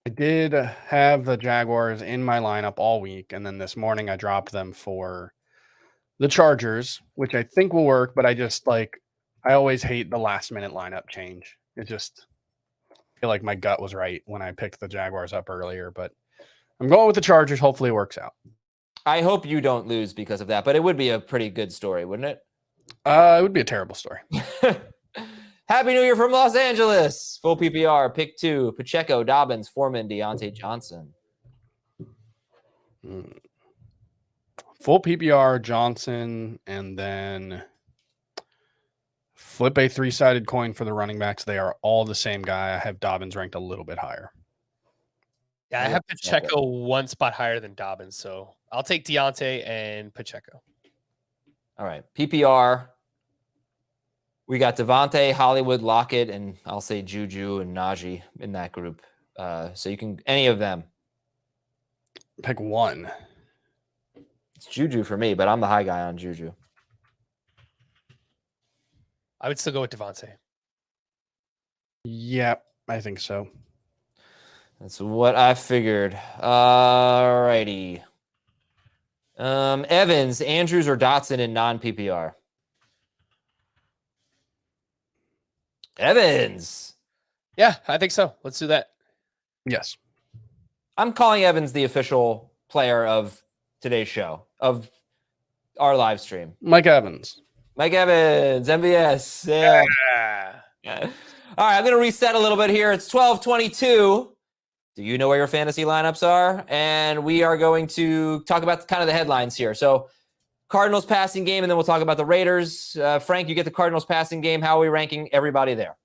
I did have the Jaguars in my lineup all week, and then this morning I dropped them for the Chargers, which I think will work, but I always hate the last minute lineup change. It just I feel like my gut was right when I picked the Jaguars up earlier, but I'm going with the Chargers. Hopefully it works out. I hope you don't lose because of that, but it would be a pretty good story, wouldn't it? It would be a terrible story. Happy New Year from Los Angeles. Full PPR, pick 2, Pacheco, Dobbins, Foreman, Deontay Johnson. Full PPR, Johnson, and then flip a 3-sided coin for the running backs. They are all the same guy. I have Dobbins ranked a little bit higher. Yeah, I have Pacheco one spot higher than Dobbins, so I'll take Deontay and Pacheco. All right, PPR. We got Devontae, Hollywood, Lockett, and I'll say Juju and Najee in that group. So you can any of them. Pick one. It's Juju for me, but I'm the high guy on Juju. I would still go with Devontae. Yep, I think so. That's what I figured. All righty. Evans, Andrews, or Dotson in non-PPR? Evans. Yeah, I think so. Let's do that. Yes. I'm calling Evans the official player of today's show, of our live stream. Mike Evans. Mike Evans, MVS. Yeah. All right, I'm going to reset a little bit here. It's 12:22. Do you know where your fantasy lineups are? And we are going to talk about kind of the headlines here. So Cardinals passing game, and then we'll talk about the Raiders. Frank, you get the Cardinals passing game. How are we ranking everybody there?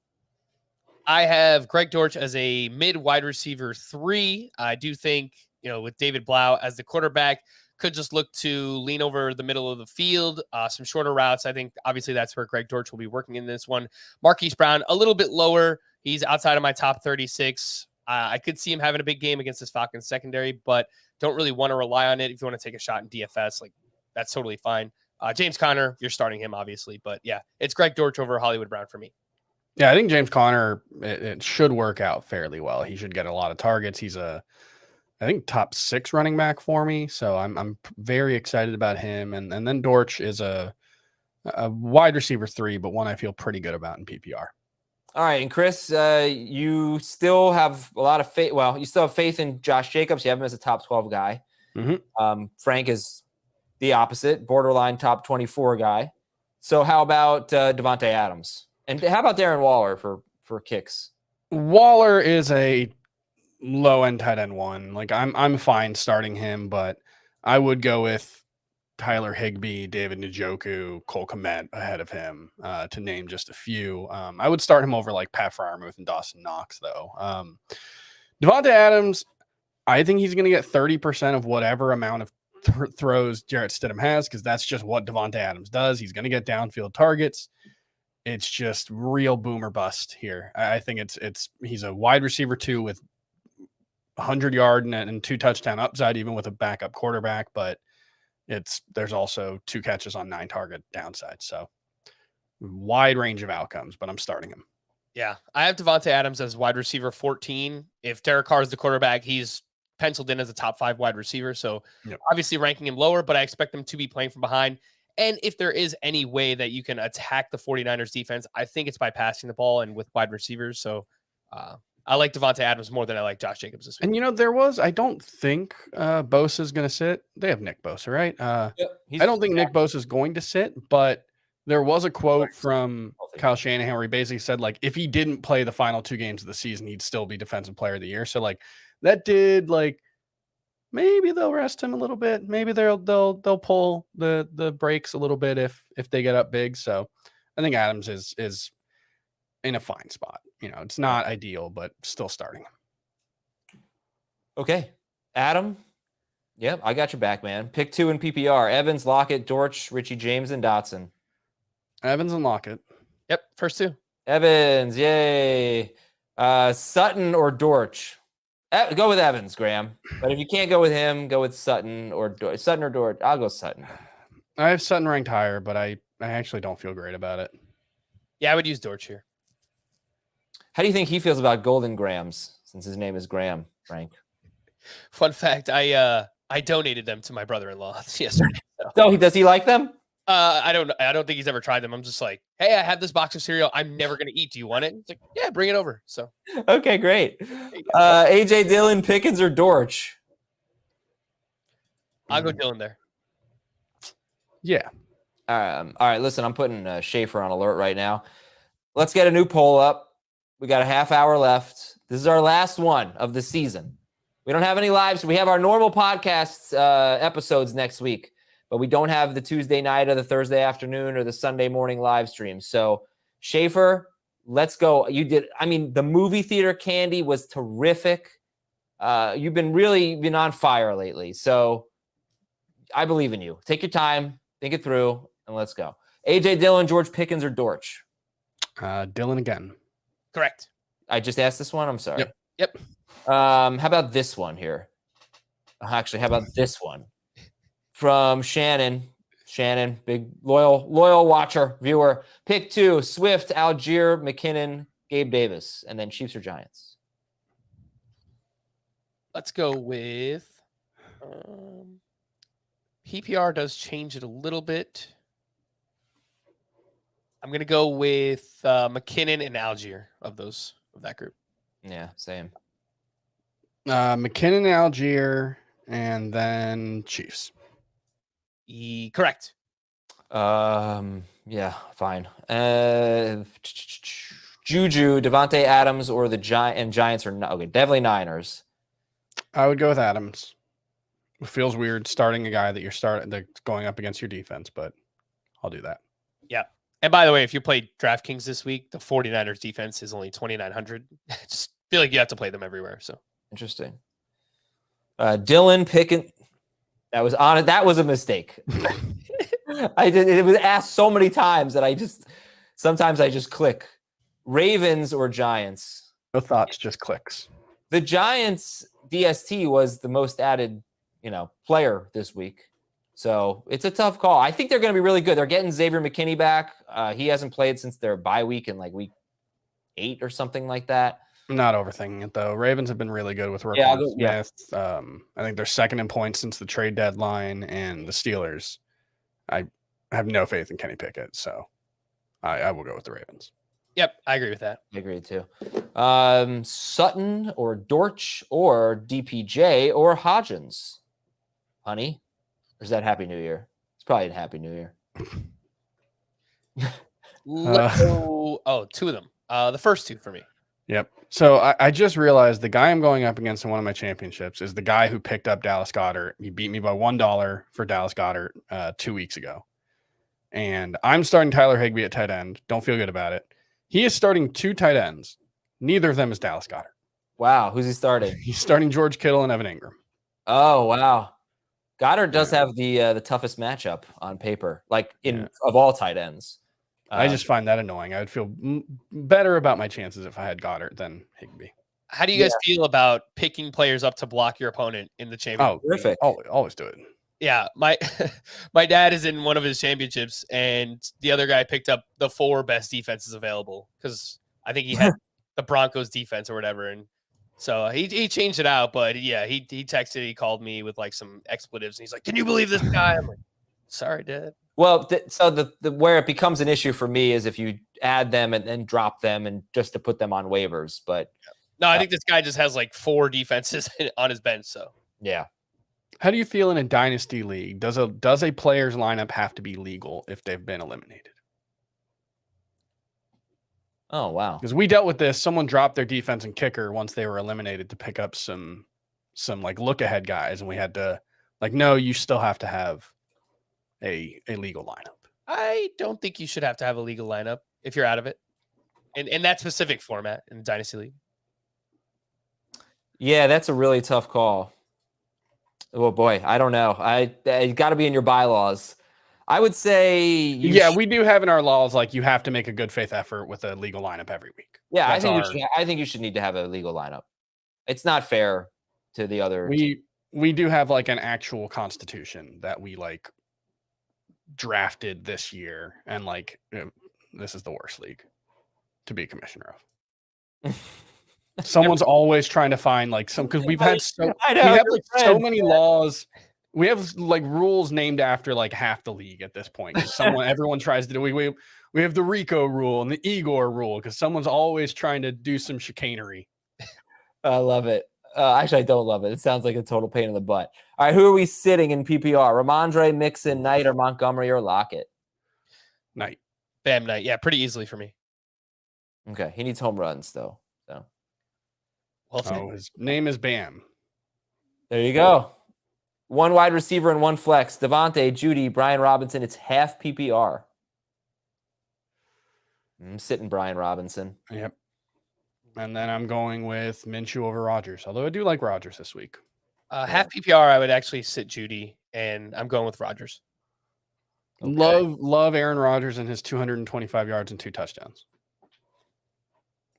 I have Greg Dortch as a mid wide receiver 3. I do think, with David Blau as the quarterback, could just look to lean over the middle of the field, some shorter routes. I think obviously that's where Greg Dortch will be working in this one. Marquise Brown, a little bit lower. He's outside of my top 36. I could see him having a big game against this Falcons secondary, but don't really want to rely on it. If you want to take a shot in DFS, that's totally fine. James Conner, you're starting him, obviously. But, yeah, it's Greg Dortch over Hollywood Brown for me. Yeah, I think James Conner, it should work out fairly well. He should get a lot of targets. He's I think, top 6 running back for me. So I'm very excited about him. And then Dortch is a A wide receiver 3, but one I feel pretty good about in PPR. All right, and Chris, you still have a lot of faith. Well, you still have faith in Josh Jacobs. You have him as a top 12 guy. Frank is the opposite, borderline top 24 guy. So how about Davante Adams? And how about Darren Waller for kicks? Waller is a low-end tight end 1. Like I'm fine starting him, but I would go with Tyler Higbee, David Njoku, Cole Kmet ahead of him, to name just a few. I would start him over like Pat Freiermuth and Dawson Knox, though. Davante Adams, I think he's going to get 30% of whatever amount of throws Jarrett Stidham has, because that's just what Davante Adams does. He's going to get downfield targets. It's just real boom or bust here. I think he's a wide receiver 2 with 100-yard and 2 touchdown upside, even with a backup quarterback, but there's also 2 catches on 9 target downside. So wide range of outcomes, but I'm starting him. Yeah. I have Davante Adams as wide receiver 14. If Derek Carr is the quarterback, he's penciled in as a top 5 wide receiver. So obviously ranking him lower, but I expect him to be playing from behind. And if there is any way that you can attack the 49ers defense, I think it's by passing the ball and with wide receivers. So I like Davante Adams more than I like Josh Jacobs this week. And I don't think Bosa is going to sit. They have Nick Bosa, right? I don't think Nick Bosa is going to sit, but there was a quote from Kyle Shanahan where he basically said, like, if he didn't play the final 2 games of the season, he'd still be defensive player of the year. So like that did, like, maybe they'll rest him a little bit. Maybe they'll pull the brakes a little bit if they get up big. So I think Adams is in a fine spot. It's not ideal, but still starting. Okay. Adam. Yep. I got your back, man. Pick 2 in PPR. Evans, Lockett, Dortch, Richie James, and Dotson. Evans and Lockett. Yep. First 2. Evans. Yay. Sutton or Dortch. Go with Evans, Graham. But if you can't go with him, go with Sutton or Dortch. I'll go Sutton. I have Sutton ranked higher, but I actually don't feel great about it. Yeah, I would use Dortch here. How do you think he feels about Golden Grahams, since his name is Graham, Frank? Fun fact, I donated them to my brother-in-law yesterday. So does he like them? I don't think he's ever tried them. I'm just like, hey, I have this box of cereal I'm never going to eat. Do you want it? It's like, yeah, bring it over. So okay, great. AJ Dillon, Pickens, or Dortch? I'll go Dillon there. Yeah. All right, listen, I'm putting Schaefer on alert right now. Let's get a new poll up. We got a half hour left. This is our last one of the season. We don't have any lives. We have our normal podcasts episodes next week, but we don't have the Tuesday night or the Thursday afternoon or the Sunday morning live stream. So Schaefer, let's go. The movie theater candy was terrific. You've been on fire lately. So I believe in you. Take your time, think it through, and let's go. AJ Dillon, George Pickens, or Dortch? Dillon again. Correct. I just asked this one. I'm sorry. Yep. How about this one here? Actually, how about this one? From Shannon. Shannon, big loyal watcher, viewer. Pick 2, Swift, Algier, McKinnon, Gabe Davis, and then Chiefs or Giants. Let's go with PPR does change it a little bit. I'm going to go with McKinnon and Algier of that group. Yeah, same. McKinnon, Algier, and then Chiefs. Correct. Yeah, fine. Juju, Davante Adams, or the Giants are not okay. Definitely Niners. I would go with Adams. It feels weird starting a guy that's going up against your defense, but I'll do that. Yeah. And by the way, if you play DraftKings this week, the 49ers defense is only 2,900. Just feel like you have to play them everywhere. So interesting. Dillon Pickens. That was a mistake. It was asked so many times that sometimes I just click. Ravens or Giants? No thoughts, just clicks. The Giants DST was the most added, player this week. So it's a tough call. I think they're going to be really good. They're getting Xavier McKinney back. He hasn't played since their bye week in like week 8 or something like that. I'm not overthinking it though. Ravens have been really good with Roquan Smith. I think they're second in points since the trade deadline, and the Steelers. have no faith in Kenny Pickett, so I will go with the Ravens. Yep, I agree with that. I agree too. Sutton or Dortch or DPJ or Hodgins, honey, or is that Happy New Year? It's probably a Happy New Year. Let's go. Oh, two of them. The first two for me. Yep. So I just realized the guy I'm going up against in one of my championships is the guy who picked up Dallas Goedert. He beat me by $1 for Dallas Goedert 2 weeks ago. And I'm starting Tyler Higbee at tight end. Don't feel good about it. He is starting 2 tight ends. Neither of them is Dallas Goedert. Wow. Who's he starting? He's starting George Kittle and Evan Ingram. Oh, wow. Goddard does have the toughest matchup on paper, like of all tight ends. I just find that annoying. I would feel better about my chances if I had Goddard than Higbee. How do you guys feel about picking players up to block your opponent in the championship? Oh, terrific. Always do it. Yeah, my dad is in one of his championships, and the other guy picked up the 4 best defenses available because I think he had the Broncos defense or whatever, and so he changed it out. But yeah, he texted, he called me with like some expletives, and he's like, "Can you believe this guy?" I'm like, "Sorry, Dad." Well, so the where it becomes an issue for me is if you add them and then drop them and just to put them on waivers. But no, I think this guy just has like 4 defenses on his bench. So yeah. How do you feel in a dynasty league? Does a player's lineup have to be legal if they've been eliminated? Oh, wow. Because we dealt with this. Someone dropped their defense and kicker once they were eliminated to pick up some like look ahead guys, and we had to like, no, you still have to have a legal lineup. I don't think you should have to have a legal lineup if you're out of it in that specific format in the Dynasty League. Yeah, that's a really tough call. Oh boy, I don't know. I got to be in your bylaws. I would say we do have in our laws like you have to make a good faith effort with a legal lineup every week. Yeah, I think you should need to have a legal lineup. It's not fair to the other. We do have like an actual constitution that we like drafted this year, and like this is the worst league to be commissioner of. Someone's always trying to find like some because we've had so many laws. We have like rules named after like half the league at this point. Everyone tries to do. We have the Rico rule and the Igor rule because someone's always trying to do some chicanery. I love it. Actually, I don't love it. It sounds like a total pain in the butt. All right, who are we sitting in PPR? Rhamondre, Mixon, Knight, or Montgomery, or Lockett? Knight. Bam, Knight. Yeah, pretty easily for me. Okay, he needs home runs though. So, well, his name is Bam. There you go. 1 wide receiver and 1 flex. Devontae, Jeudy, Brian Robinson. It's half PPR. I'm sitting Brian Robinson. Yep. And then I'm going with Minshew over Rodgers, although I do like Rodgers this week. Half PPR, I would actually sit Jeudy, and I'm going with Rodgers. Okay. Love Aaron Rodgers and his 225 yards and 2 touchdowns.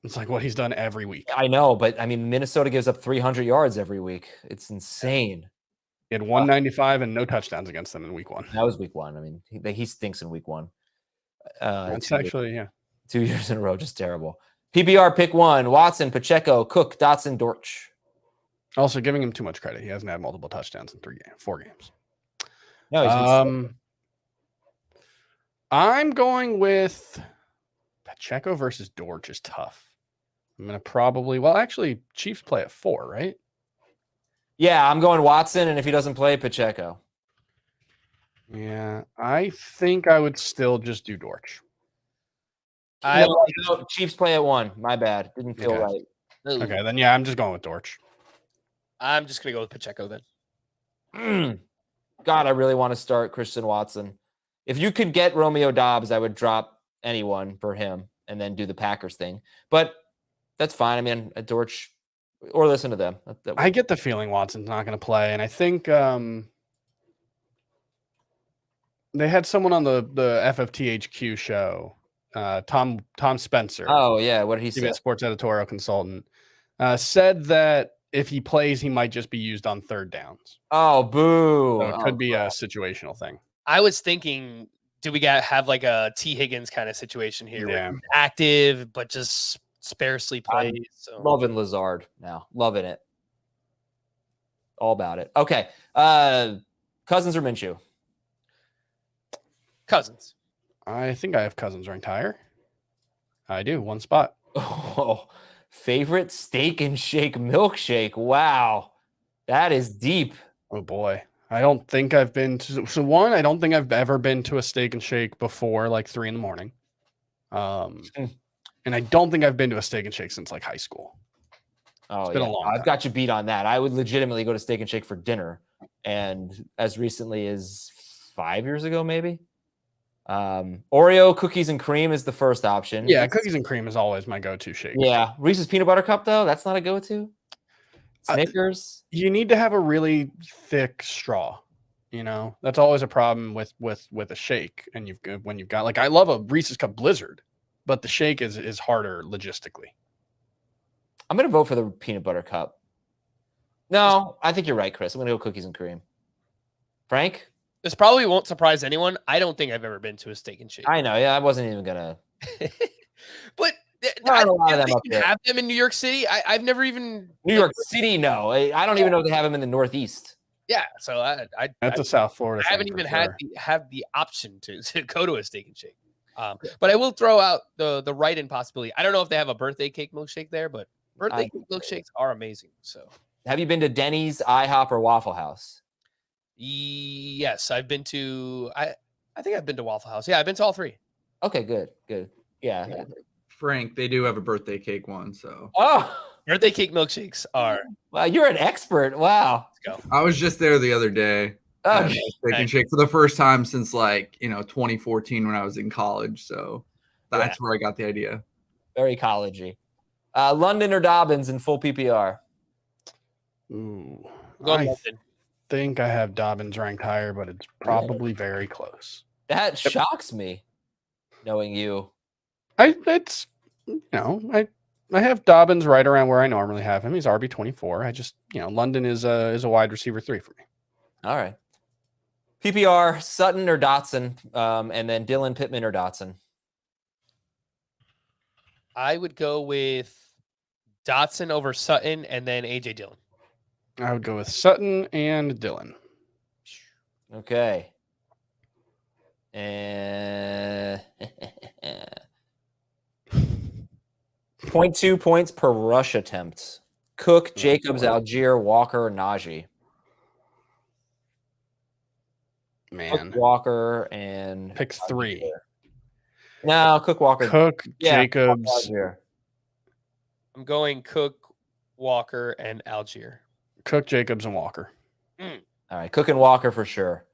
It's like what he's done every week. I know, but I mean, Minnesota gives up 300 yards every week. It's insane. He had 195 and no touchdowns against them in week 1. That was week 1. I mean, he stinks in week 1. That's actually, 2 years in a row, just terrible. PPR pick 1, Watson, Pacheco, Cook, Dotson, Dortch. Also giving him too much credit. He hasn't had multiple touchdowns in 4 games. No, I'm going with Pacheco versus Dortch is tough. I'm going to Chiefs play at 4, right? Yeah, I'm going Watson, and if he doesn't play, Pacheco. Yeah, I think I would still just do Dortch. Chiefs play at 1. My bad. Didn't feel right. Okay, then I'm just going with Dortch. I'm just going to go with Pacheco then. God, I really want to start Christian Watson. If you could get Romeo Doubs, I would drop anyone for him and then do the Packers thing. But that's fine. I mean, Dortch, or listen to them. I get the feeling Watson's not going to play, and I think they had someone on the FFTHQ show, Tom Spencer. Oh, yeah. What did he say? CBS Sports editorial consultant said that if he plays, he might just be used on 3rd downs. Oh, boo. So it could be a situational thing. I was thinking, do we have like a T. Higgins kind of situation here? Yeah. Active, but just sparsely played. So. Loving Lazard now. Loving it. All about it. Okay. Cousins or Minshew? Cousins. I think I have Cousins ranked higher. I do. One spot. Oh, favorite steak and shake milkshake. Wow. That is deep. Oh boy. I don't think I've been to I don't think I've ever been to a steak and shake before like 3 a.m. And I don't think I've been to a steak and shake since like high school. Oh, been a yeah. long I've time. got you beat on that. I would legitimately go to Steak and Shake for dinner. And as recently as 5 years ago, maybe. Oreo cookies and cream is the first option. Yeah, cookies and cream is always my go-to shake. Yeah. Reese's peanut butter cup, though, that's not a go-to. Snickers. You need to have a really thick straw. You know, that's always a problem with a shake. And when you've got like, I love a Reese's Cup Blizzard, but the shake is harder logistically. I'm going to vote for the peanut butter cup. No, I think you're right, Chris. I'm going to go cookies and cream. Frank? This probably won't surprise anyone. I don't think I've ever been to a steak and shake. I know. Yeah, I wasn't even going to. But Not a lot of them up there. have them in New York City. I've never even New York City, no. I don't even know if they have them in the Northeast. Yeah, so That's a South Florida. I haven't thing even for sure. have the option to go to a steak and shake. But I will throw out the write-in possibility. I don't know if they have a birthday cake milkshake there, but birthday cake milkshakes are amazing. So, have you been to Denny's, IHOP, or Waffle House? Yes, I've been to. I think I've been to Waffle House. Yeah, I've been to all three. Okay, good. Yeah. Frank, they do have a birthday cake one, so. Oh, Birthday cake milkshakes are. wow, you're an expert. Wow. Let's go. I was just there the other day. Okay. Steak and Shake for the first time since 2014 when I was in college. So that's where I got the idea. Very collegey. London or Dobbins in full PPR? Ooh, Go I London. think I have Dobbins ranked higher, but it's probably very close. That shocks me, knowing you. I have Dobbins right around where I normally have him. He's RB24. I just, London is a wide receiver 3 for me. All right. PPR, Sutton or Dotson, and then Dylan, Pittman or Dotson? I would go with Dotson over Sutton and then AJ Dillon. I would go with Sutton and Dylan. Okay. And 0.2 points per rush attempt. Cook, Jacobs, Algier, Walker, Najee. Man. Cook, Walker, and Pick 3. No, Cook, Walker. Cook, Yeah, Jacobs. Algier. I'm going Cook, Walker, and Algier. Cook, Jacobs, and Walker. All right, Cook and Walker for sure.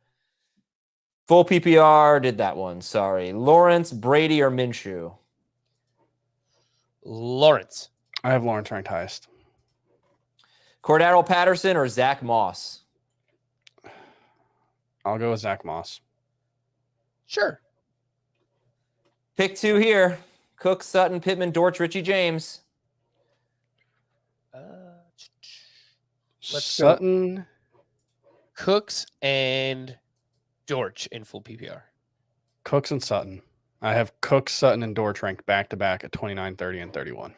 Full PPR did that one. Sorry. Lawrence, Brady, or Minshew? Lawrence. I have Lawrence ranked highest. Cordero Patterson or Zach Moss? I'll go with Zach Moss. Sure. Pick 2 here. Cook, Sutton, Pittman, Dortch, Richie James. Let's Sutton. go. Cooks and Dortch in full PPR. Cooks and Sutton. I have Cook, Sutton, and Dortch ranked back-to-back at 29, 30, and 31.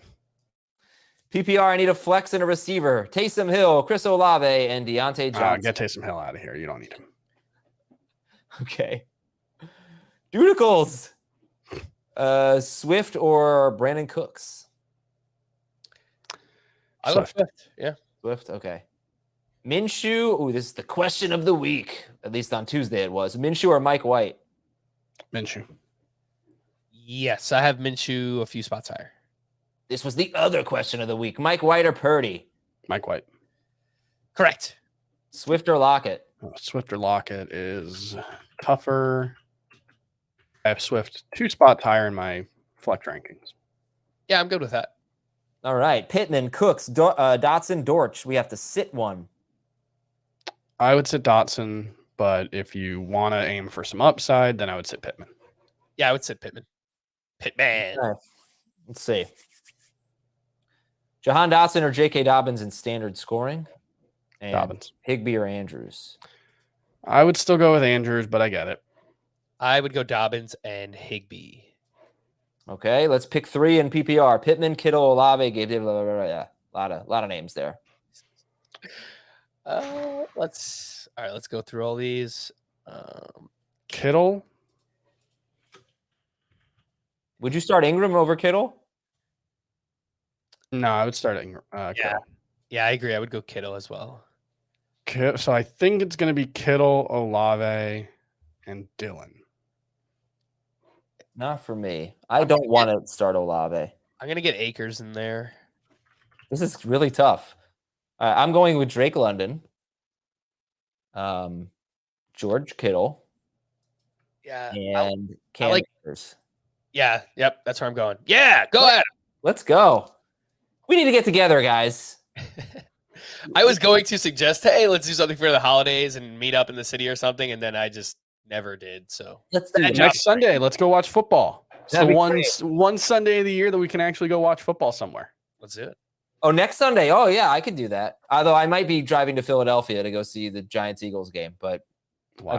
PPR, I need a flex and a receiver. Taysom Hill, Chris Olave, and Deontay Johnson. Get Taysom Hill out of here. You don't need him. Okay. Dudicles. Swift or Brandon Cooks? I love Swift. Yeah. Swift, okay. Minshew. Ooh, this is the question of the week. At least on Tuesday it was. Minshew or Mike White? Minshew. Yes, I have Minshew a few spots higher. This was the other question of the week. Mike White or Purdy? Mike White. Correct. Swift or Lockett? Swift or Lockett is tougher. I have Swift 2 spots higher in my flex rankings. Yeah, I'm good with that. All right. Pittman, Cooks, Dotson, Dortch. We have to sit one. I would sit Dotson, but if you want to aim for some upside, then I would sit Pittman. Yeah, I would sit Pittman. Pittman. All right. Let's see. Jahan Dotson or J.K. Dobbins in standard scoring? And Dobbins. Higbee or Andrews? I would still go with Andrews, but I get it. I would go Dobbins and Higbee. Okay, let's pick 3 in PPR. Pittman, Kittle, Olave, Gabe Davis, blah, blah, blah, yeah. A lot of names there. Let's go through all these. Kittle, Would you start Ingram over Kittle? No, I would start at Kittle. Yeah, I agree. I would go Kittle as well. So I think it's going to be Kittle, Olave, and Dylan. Not for me. I don't want to start Olave. I'm gonna get Akers in there. This is really tough. I'm going with Drake London, George Kittle, Yeah, and I Cam like- Akers. yeah, yep. That's where I'm going. Yeah, go ahead. Let's go. We need to get together, guys. I was going to suggest, hey, let's do something for the holidays and meet up in the city or something, and then I just never did. So Let's do it. Next Sunday, let's go watch football. It's That'd the be one Sunday of the year that we can actually go watch football somewhere. let's do it. Oh, next Sunday. Oh, yeah, I could do that. Although I might be driving to Philadelphia to go see the Giants-Eagles game. But if I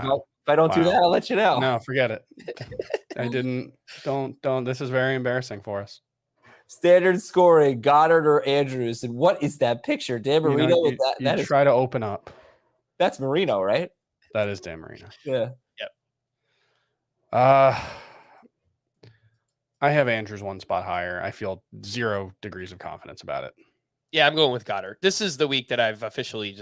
don't do Wow. that, I'll let you know. No, forget it. I didn't. Don't. This is very embarrassing for us. Standard scoring, Goddard or Andrews. And what is that picture? Dan You know, Marino? you- you that is, try to open up. that's Marino, right? That is Dan Marino. Yeah. I have Andrews one spot higher. I feel 0 degrees of confidence about it. Yeah, I'm going with Goddard. This is the week that I've officially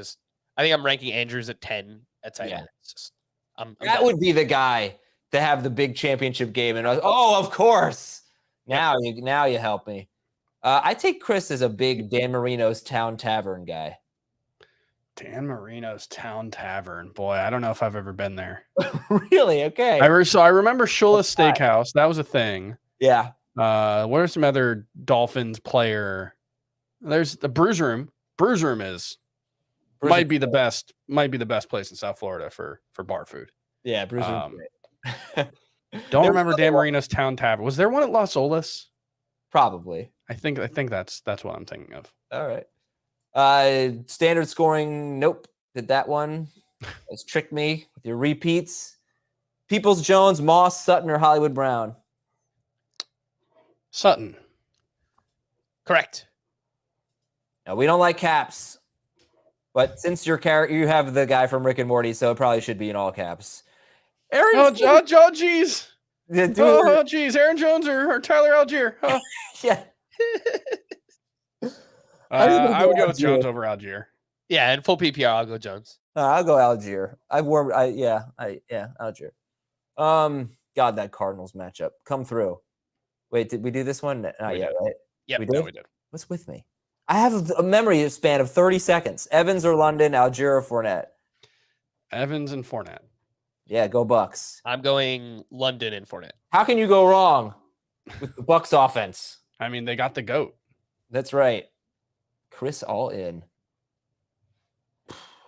I think I'm ranking Andrews at 10 at tight Yeah. end. It's just, I'm That done. would be the guy to have the big championship game. And oh, of course. Now you help me. I take Chris as a big Dan Marino's Town Tavern guy. Dan Marino's Town Tavern. Boy, I don't know if I've ever been there. Really? Okay. I remember Shula's Steakhouse. That was a thing. Yeah. What are some other Dolphins player? There's the Brews Room. Brews Room might be the best place in South Florida for bar food. Yeah, Bruce. Don't remember Dan Marino's Town Tavern. Was there one at Las Olas? Probably. I think that's what I'm thinking of. All right. Standard scoring. Nope. Did that one. It's tricked me with your repeats. Peoples Jones, Moss, Sutton, or Hollywood Brown. Sutton. Correct. Now, we don't like caps, but since you have the guy from Rick and Morty, so it probably should be in all caps. Aaron, Geez. Yeah, dude. Oh, geez. Aaron Jones or Tyler Algier. Oh. Yeah. I would go with Jones over Algier. Yeah, and full PPR, I'll go Jones. I'll go Algier. Algier. God, that Cardinals matchup. Come through. Wait, did we do this one? Not yet, right? Yep. We did? We did. What's with me? I have a memory span of 30 seconds. Evans or London, Algier or Fournette. Evans and Fournette. Yeah, go Bucks. I'm going London and Fournette. How can you go wrong with the Bucks offense? I mean, they got the GOAT. That's right. Chris all in.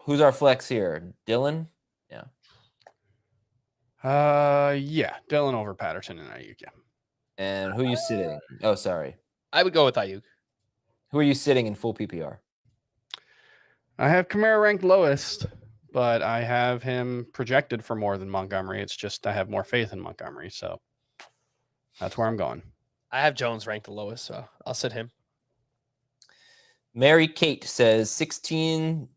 Who's our flex here? Dylan? Yeah. Yeah. Dylan over Patterson and Ayuk. Yeah. And who are you sitting? Oh, sorry. I would go with Ayuk. Who are you sitting in full PPR? I have Kamara ranked lowest, but I have him projected for more than Montgomery. It's just I have more faith in Montgomery, so that's where I'm going. I have Jones ranked the lowest, so I'll sit him. Mary Kate says 16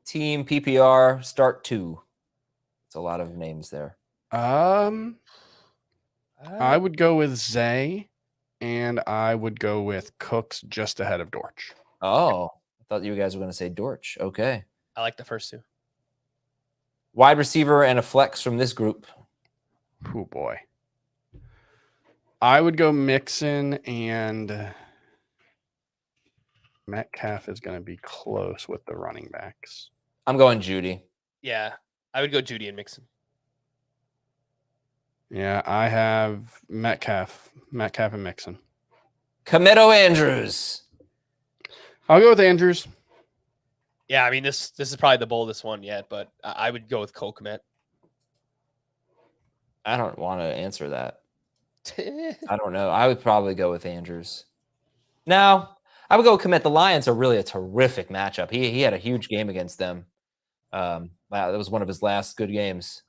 team PPR start 2. It's a lot of names there. I would go with Zay, and I would go with Cooks just ahead of Dortch. Oh, I thought you guys were going to say Dortch. Okay. I like the first two. Wide receiver and a flex from this group. Oh, boy. I would go Mixon, and Metcalf is going to be close with the running backs. I'm going Jeudy. Yeah, I would go Jeudy and Mixon. Yeah, I have Metcalf and Mixon. Cometo Andrews. I'll go with Andrews. Yeah, I mean this is probably the boldest one yet, but I would go with Cole Kmet. I don't want to answer that. I don't know. I would probably go with Andrews. No, I would go commit. The Lions are really a terrific matchup. He had a huge game against them. Wow, that was one of his last good games.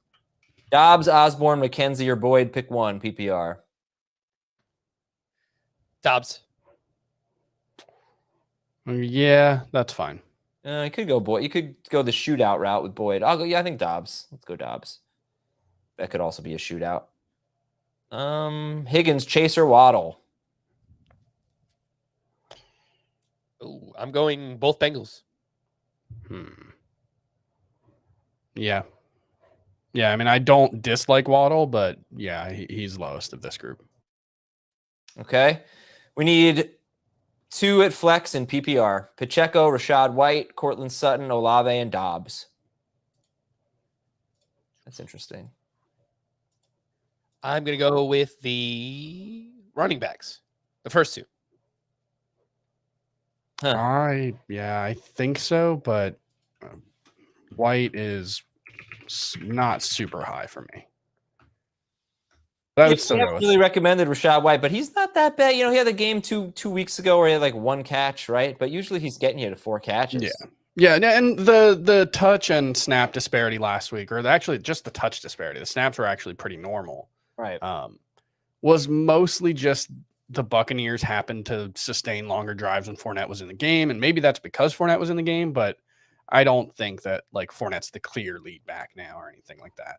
Dobbs, Osborne, McKenzie, or Boyd. Pick one. PPR. Dobbs. Yeah, that's fine. You could go Boyd. You could go the shootout route with Boyd. I'll go. Yeah, I think Dobbs. Let's go Dobbs. That could also be a shootout. Higgins, Chaser, Waddle. Ooh, I'm going both Bengals. Yeah. Yeah, I mean, I don't dislike Waddle, but yeah, he's lowest of this group. Okay. We need 2 at flex and PPR. Pacheco, Rashad White, Cortland Sutton, Olave, and Dobbs. That's interesting. I'm going to go with the running backs, the first 2. Huh. I think so, but White is not super high for me. I would still go with really recommended Rashad White, but he's not that bad. You know, he had a game two weeks ago where he had like 1 catch, right? But usually he's getting you to 4 catches. Yeah, and the touch and snap disparity last week, or actually just the touch disparity, the snaps were actually pretty normal. Right. Was mostly just the Buccaneers happened to sustain longer drives when Fournette was in the game, and maybe that's because Fournette was in the game, but I don't think that like Fournette's the clear lead back now or anything like that.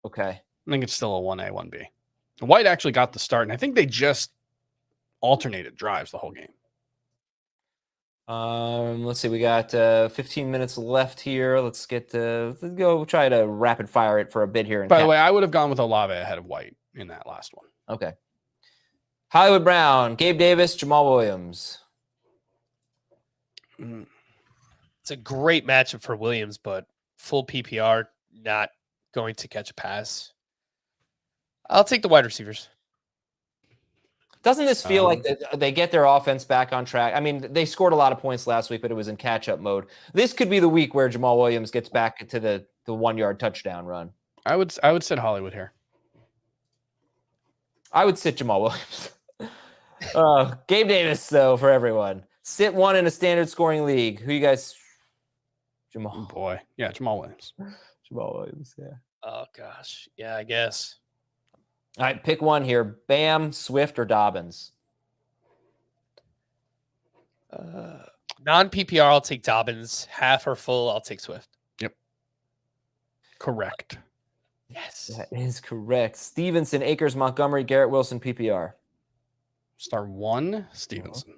Okay. I think it's still a 1A, 1B. White actually got the start, and I think they just alternated drives the whole game. Let's see. We got 15 minutes left here. Let's go try to rapid fire it for a bit here. By the way, I would have gone with Olave ahead of White in that last one. Okay. Hollywood Brown, Gabe Davis, Jamal Williams. It's a great matchup for Williams, but full PPR, not going to catch a pass. I'll take the wide receivers. Doesn't this feel like they get their offense back on track? I mean, they scored a lot of points last week, but it was in catch-up mode. This could be the week where Jamal Williams gets back to the 1-yard touchdown run. I would sit Hollywood here. I would sit Jamal Williams. Gabe Davis, though, for everyone. Sit 1 in a standard scoring league. Who you guys? Jamal. Oh boy. Yeah, Jamal Williams. Jamal Williams, yeah. Oh, gosh. Yeah, I guess. All right, pick one here. Bam, Swift, or Dobbins? Non-PPR, I'll take Dobbins. Half or full, I'll take Swift. Yep. Correct. Yes. That is correct. Stevenson, Akers, Montgomery, Garrett Wilson, PPR. Star 1, Stevenson.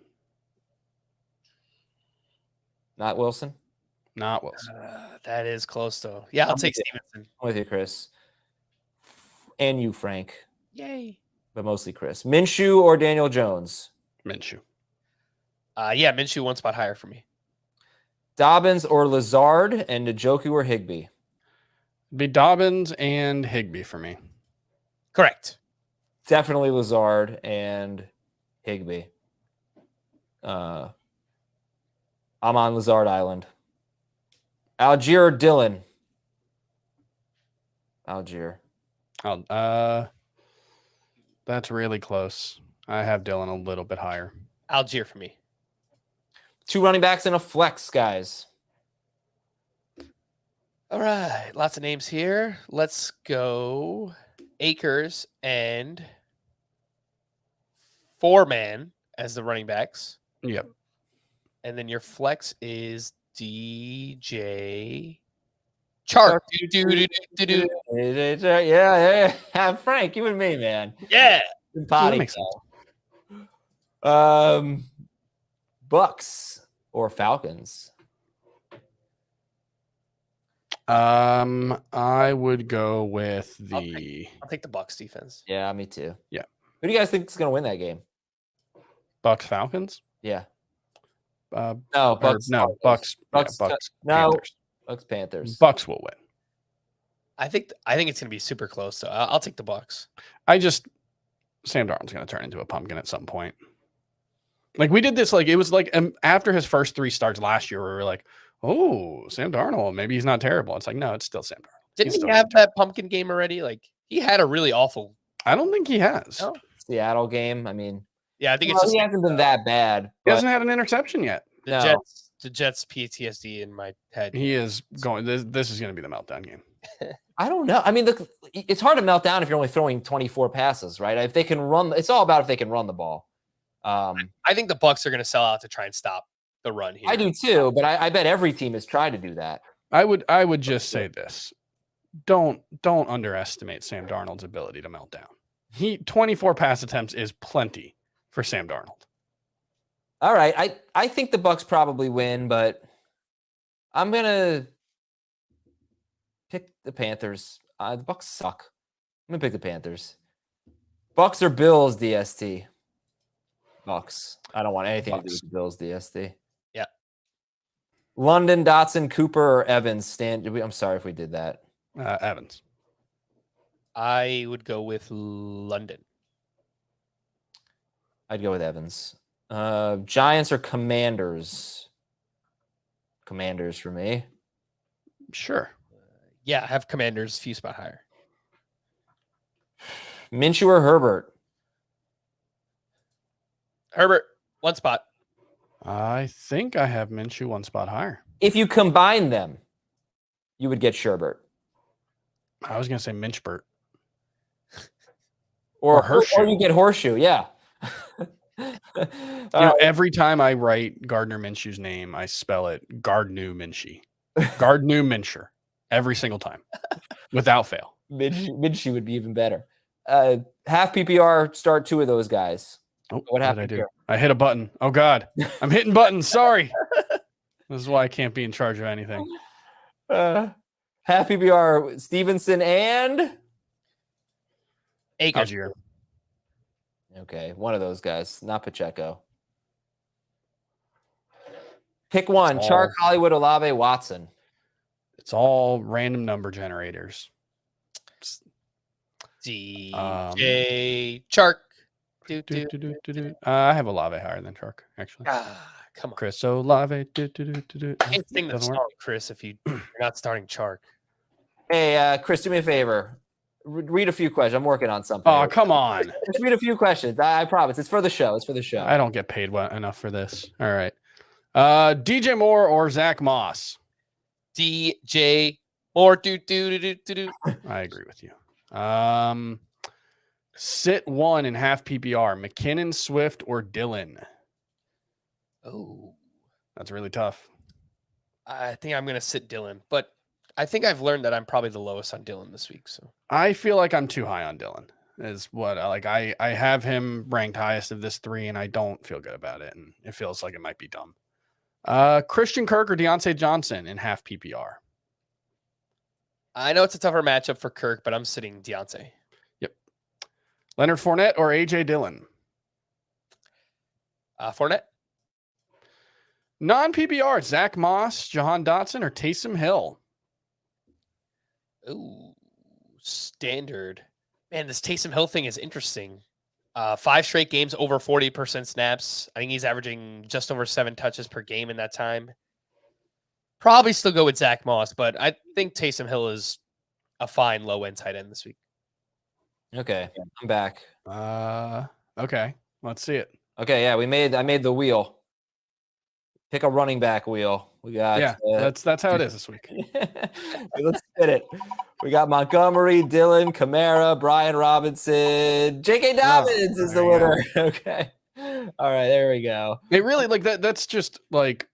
Not Wilson? Not Wilson. That is close, though. Yeah, I'll take Stevenson. I'm with you, Chris. And you, Frank. Yay. But mostly Chris. Minshew or Daniel Jones? Minshew. Yeah, Minshew 1 spot higher for me. Dobbins or Lazard, and Njoku or Higbee? Be Dobbins and Higbee for me. Correct. Definitely Lazard and Higbee. I'm on Lazard Island. Algier or Dillon? Algier. That's really close. I have Dillon a little bit higher. Algier for me. 2 running backs and a flex, guys. All right. Lots of names here. Let's go Akers and Foreman as the running backs. Yep. And then your flex is DJ Chark. Yeah. Frank, you and me, man. Yeah. Potty. That makes sense. Bucks or Falcons? I would go with the I'll take the Bucks defense. Yeah, me too. Yeah. Who do you guys think is going to win that game? Bucks Falcons. Yeah. No, Bucks. no, Bucks. Bucks. Yeah, Bucks. No. Panthers. Bucks Panthers. Bucks will win. I think it's going to be super close. So I'll take the Bucks. Sam Darnold's going to turn into a pumpkin at some point. Like we did this, like it was like after his first 3 starts last year, we were like, oh, Sam Darnold, maybe he's not terrible. It's like, no, it's still Sam Darnold. Didn't he have that pumpkin game already? Like he had a really awful. I don't think he has. No? Seattle game. I mean, yeah, I think he hasn't been that bad. He hasn't had an interception yet. The Jets PTSD in my head. He is going. This is going to be the meltdown game. I don't know. I mean, it's hard to melt down if you're only throwing 24 passes, right? If they can run, it's all about if they can run the ball. I think the Bucks are going to sell out to try and stop the run here. I do too, but I bet every team has tried to do that. I would just say this: don't underestimate Sam Darnold's ability to melt down. 24 pass attempts is plenty for Sam Darnold. All right. I think the Bucs probably win, but I'm gonna pick the Panthers. The Bucs suck. I'm gonna pick the Panthers. Bucs or Bills, DST. Bucs. I don't want anything to do with the Bills, DST. Yeah. London, Dotson, Cooper, or Evans. I'm sorry if we did that. Evans. I would go with London. I'd go with Evans. Giants or Commanders? Commanders for me. Sure. Yeah, I have Commanders few spot higher. Minshew or Herbert? Herbert, one spot. I think I have Minshew one spot higher. If you combine them, you would get Sherbert. I was going to say Minchbert. Or Horseshoe. Or you get Horseshoe, yeah. Every time I write Gardner Minshew's name, I spell it Gardnu Minshew. Gardnu Minsher. Every single time. Without fail. Minshew would be even better. Half PPR, start two of those guys. Oh, what happened did I do? here? I hit a button. Oh, God. I'm hitting buttons. Sorry. This is why I can't be in charge of anything. Half PPR, Stevenson and Akers. Algier. Okay, one of those guys, not Pacheco. Pick one: Chark, Hollywood, Olave, Watson. It's all random number generators. DJ Chark. I have Olave higher than Chark, actually. Come on. Chris Olave. I can't sing the song, Chris, if you're not starting Chark. Hey, Chris, do me a favor. Read a few questions. I'm working on something. Oh, come on. Just read a few questions. I promise. It's for the show. It's for the show. I don't get paid enough for this. All right. DJ Moore or Zach Moss? DJ Moore. I agree with you. Sit one in half PPR. McKinnon, Swift, or Dylan? Oh, that's really tough. I think I'm going to sit Dylan, but I think I've learned that I'm probably the lowest on Dylan this week. So I feel like I'm too high on Dylan. Is what I have him ranked highest of this three, and I don't feel good about it, and it feels like it might be dumb. Christian Kirk or Deontay Johnson in half PPR? I know it's a tougher matchup for Kirk, but I'm sitting Deontay. Yep. Leonard Fournette or AJ Dillon? Fournette. Non-PPR, Zach Moss, Jahan Dotson, or Taysom Hill? Ooh, standard. Man, this Taysom Hill thing is interesting. 5 straight games over 40% snaps. I think he's averaging just over 7 touches per game in that time. Probably still go with Zach Moss, but I think Taysom Hill is a fine low-end tight end this week. Okay, I'm back. Okay, let's see it. Okay, yeah, I made the wheel. Pick a running back wheel. We got that's how it is this week. Let's spin it. We got Montgomery, Dylan, Kamara, Brian Robinson, J.K. Dobbins is the winner. Okay, all right, there we go. It really that's just like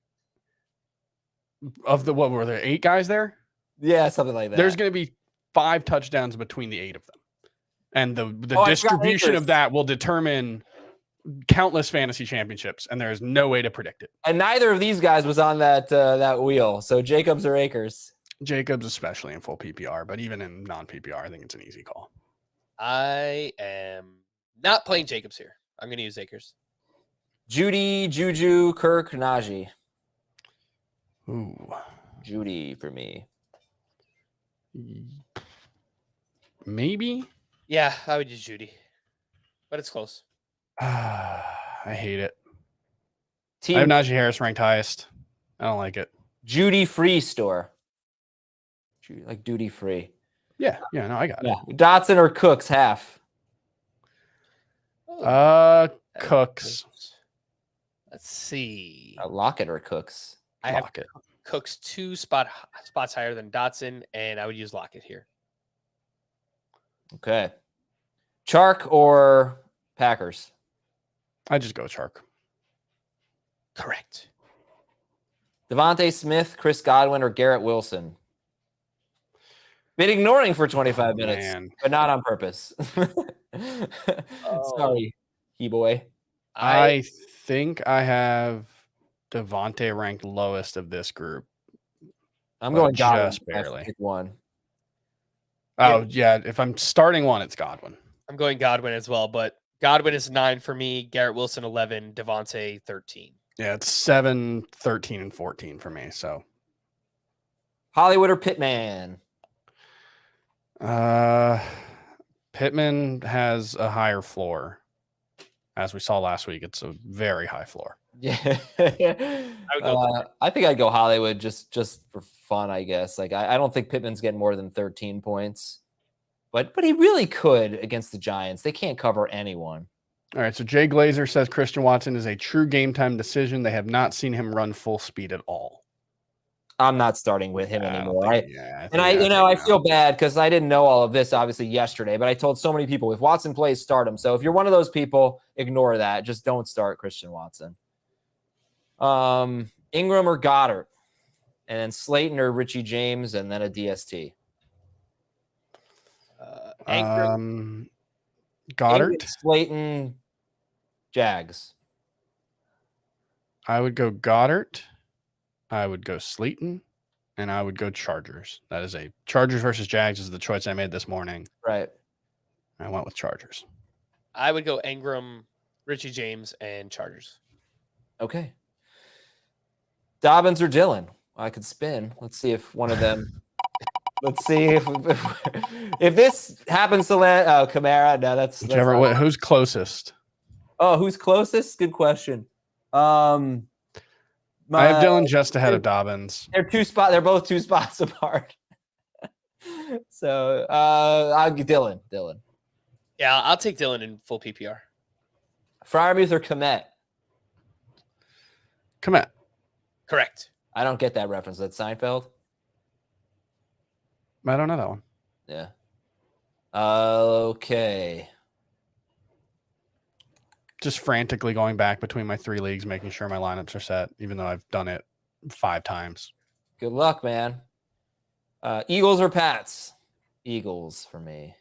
of the what were there 8 guys there? Yeah, something like that. There's going to be 5 touchdowns between the 8 of them, and the distribution of that will determine countless fantasy championships, and there's no way to predict it. And neither of these guys was on that wheel. So Jacobs or Akers? Jacobs, especially in full PPR, but even in non-PPR, I think it's an easy call. I am not playing Jacobs here. I'm going to use Akers. Jeudy, Juju, Kirk, Najee. Ooh, Jeudy for me. Maybe. Yeah, I would use Jeudy, but it's close. I hate it. Team I have Najee Harris ranked highest. I don't like it. Jeudy free store. Like duty free. Yeah, no, I got it. Dotson or Cooks half. Cooks. Let's see. Lockett or Cooks. I have Cooks 2 spots higher than Dotson, and I would use Lockett here. Okay. Chark or Packers? I just go Chark. Correct. Devontae Smith, Chris Godwin, or Garrett Wilson? been ignoring for 25 minutes, man. but not on purpose. Sorry, he boy. I think I have Devontae ranked lowest of this group. I'm but going Godwin. just barely. Pick one. Oh, yeah. If I'm starting one, it's Godwin. I'm going Godwin as well, but Godwin is 9 for me. Garrett Wilson 11. Devontae 13. Yeah, it's 7, 13, and 14 for me. So Hollywood or Pittman? Pittman has a higher floor. As we saw last week, it's a very high floor. Yeah. go I think I'd go Hollywood just for fun, I guess. Like I don't think Pittman's getting more than 13 points. But he really could against the Giants. They can't cover anyone. All right, so Jay Glazer says Christian Watson is a true game time decision. They have not seen him run full speed at all. I'm not starting with him anymore. I feel bad because I didn't know all of this obviously yesterday, but I told so many people if Watson plays, start him. So if you're one of those people, ignore that. Just don't start Christian Watson. Ingram or Goddard, and then Slayton or Richie James, and then a DST. Goddard, Ingram, Slayton, Jags. I would go Goddard. I would go Slayton, and I would go Chargers. That is a Chargers versus Jags is the choice I made this morning. Right. I went with Chargers. I would go Ingram, Richie James, and Chargers. Okay. Dobbins or Dylan? I could spin. Let's see if one of them. Let's see if this happens to land. Oh, Kamara. No, that's Trevor. Who's closest? Oh, who's closest? Good question. I have Dylan just ahead of Dobbins. They're both 2 spots apart. So I'll get Dylan. Yeah, I'll take Dylan in full PPR. Freiermuth or Komet? Komet. Correct. I don't get that reference. That's Seinfeld. I don't know that one. Yeah. Okay. Just frantically going back between my 3 leagues, making sure my lineups are set, even though I've done it 5 times. Good luck, man. Eagles or Pats? Eagles for me.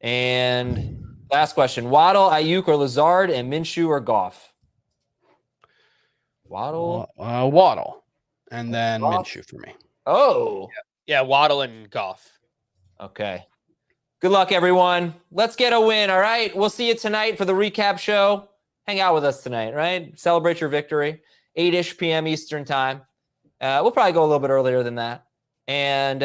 And last question. Waddle, Ayuk, or Lazard, and Minshew or Goff? Waddle? Waddle. And then Goff? Minshew for me. Oh. Yeah, Waddle and Goff. Okay. Good luck, everyone. Let's get a win, all right? We'll see you tonight for the recap show. Hang out with us tonight, right? Celebrate your victory. 8-ish p.m. Eastern time. We'll probably go a little bit earlier than that. And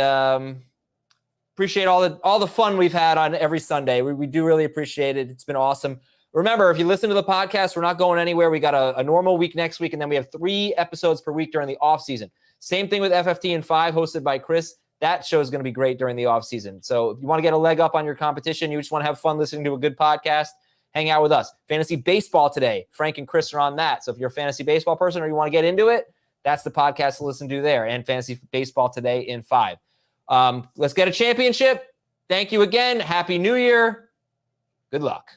appreciate all the fun we've had on every Sunday. We do really appreciate it. It's been awesome. Remember, if you listen to the podcast, we're not going anywhere. We got a normal week next week, and then we have 3 episodes per week during the offseason. Same thing with FFT and 5, hosted by Chris. That show is going to be great during the offseason. So if you want to get a leg up on your competition, you just want to have fun listening to a good podcast, hang out with us. Fantasy baseball today. Frank and Chris are on that. So if you're a fantasy baseball person or you want to get into it, that's the podcast to listen to there. And fantasy baseball today in 5. Let's get a championship. Thank you again. Happy New Year. Good luck.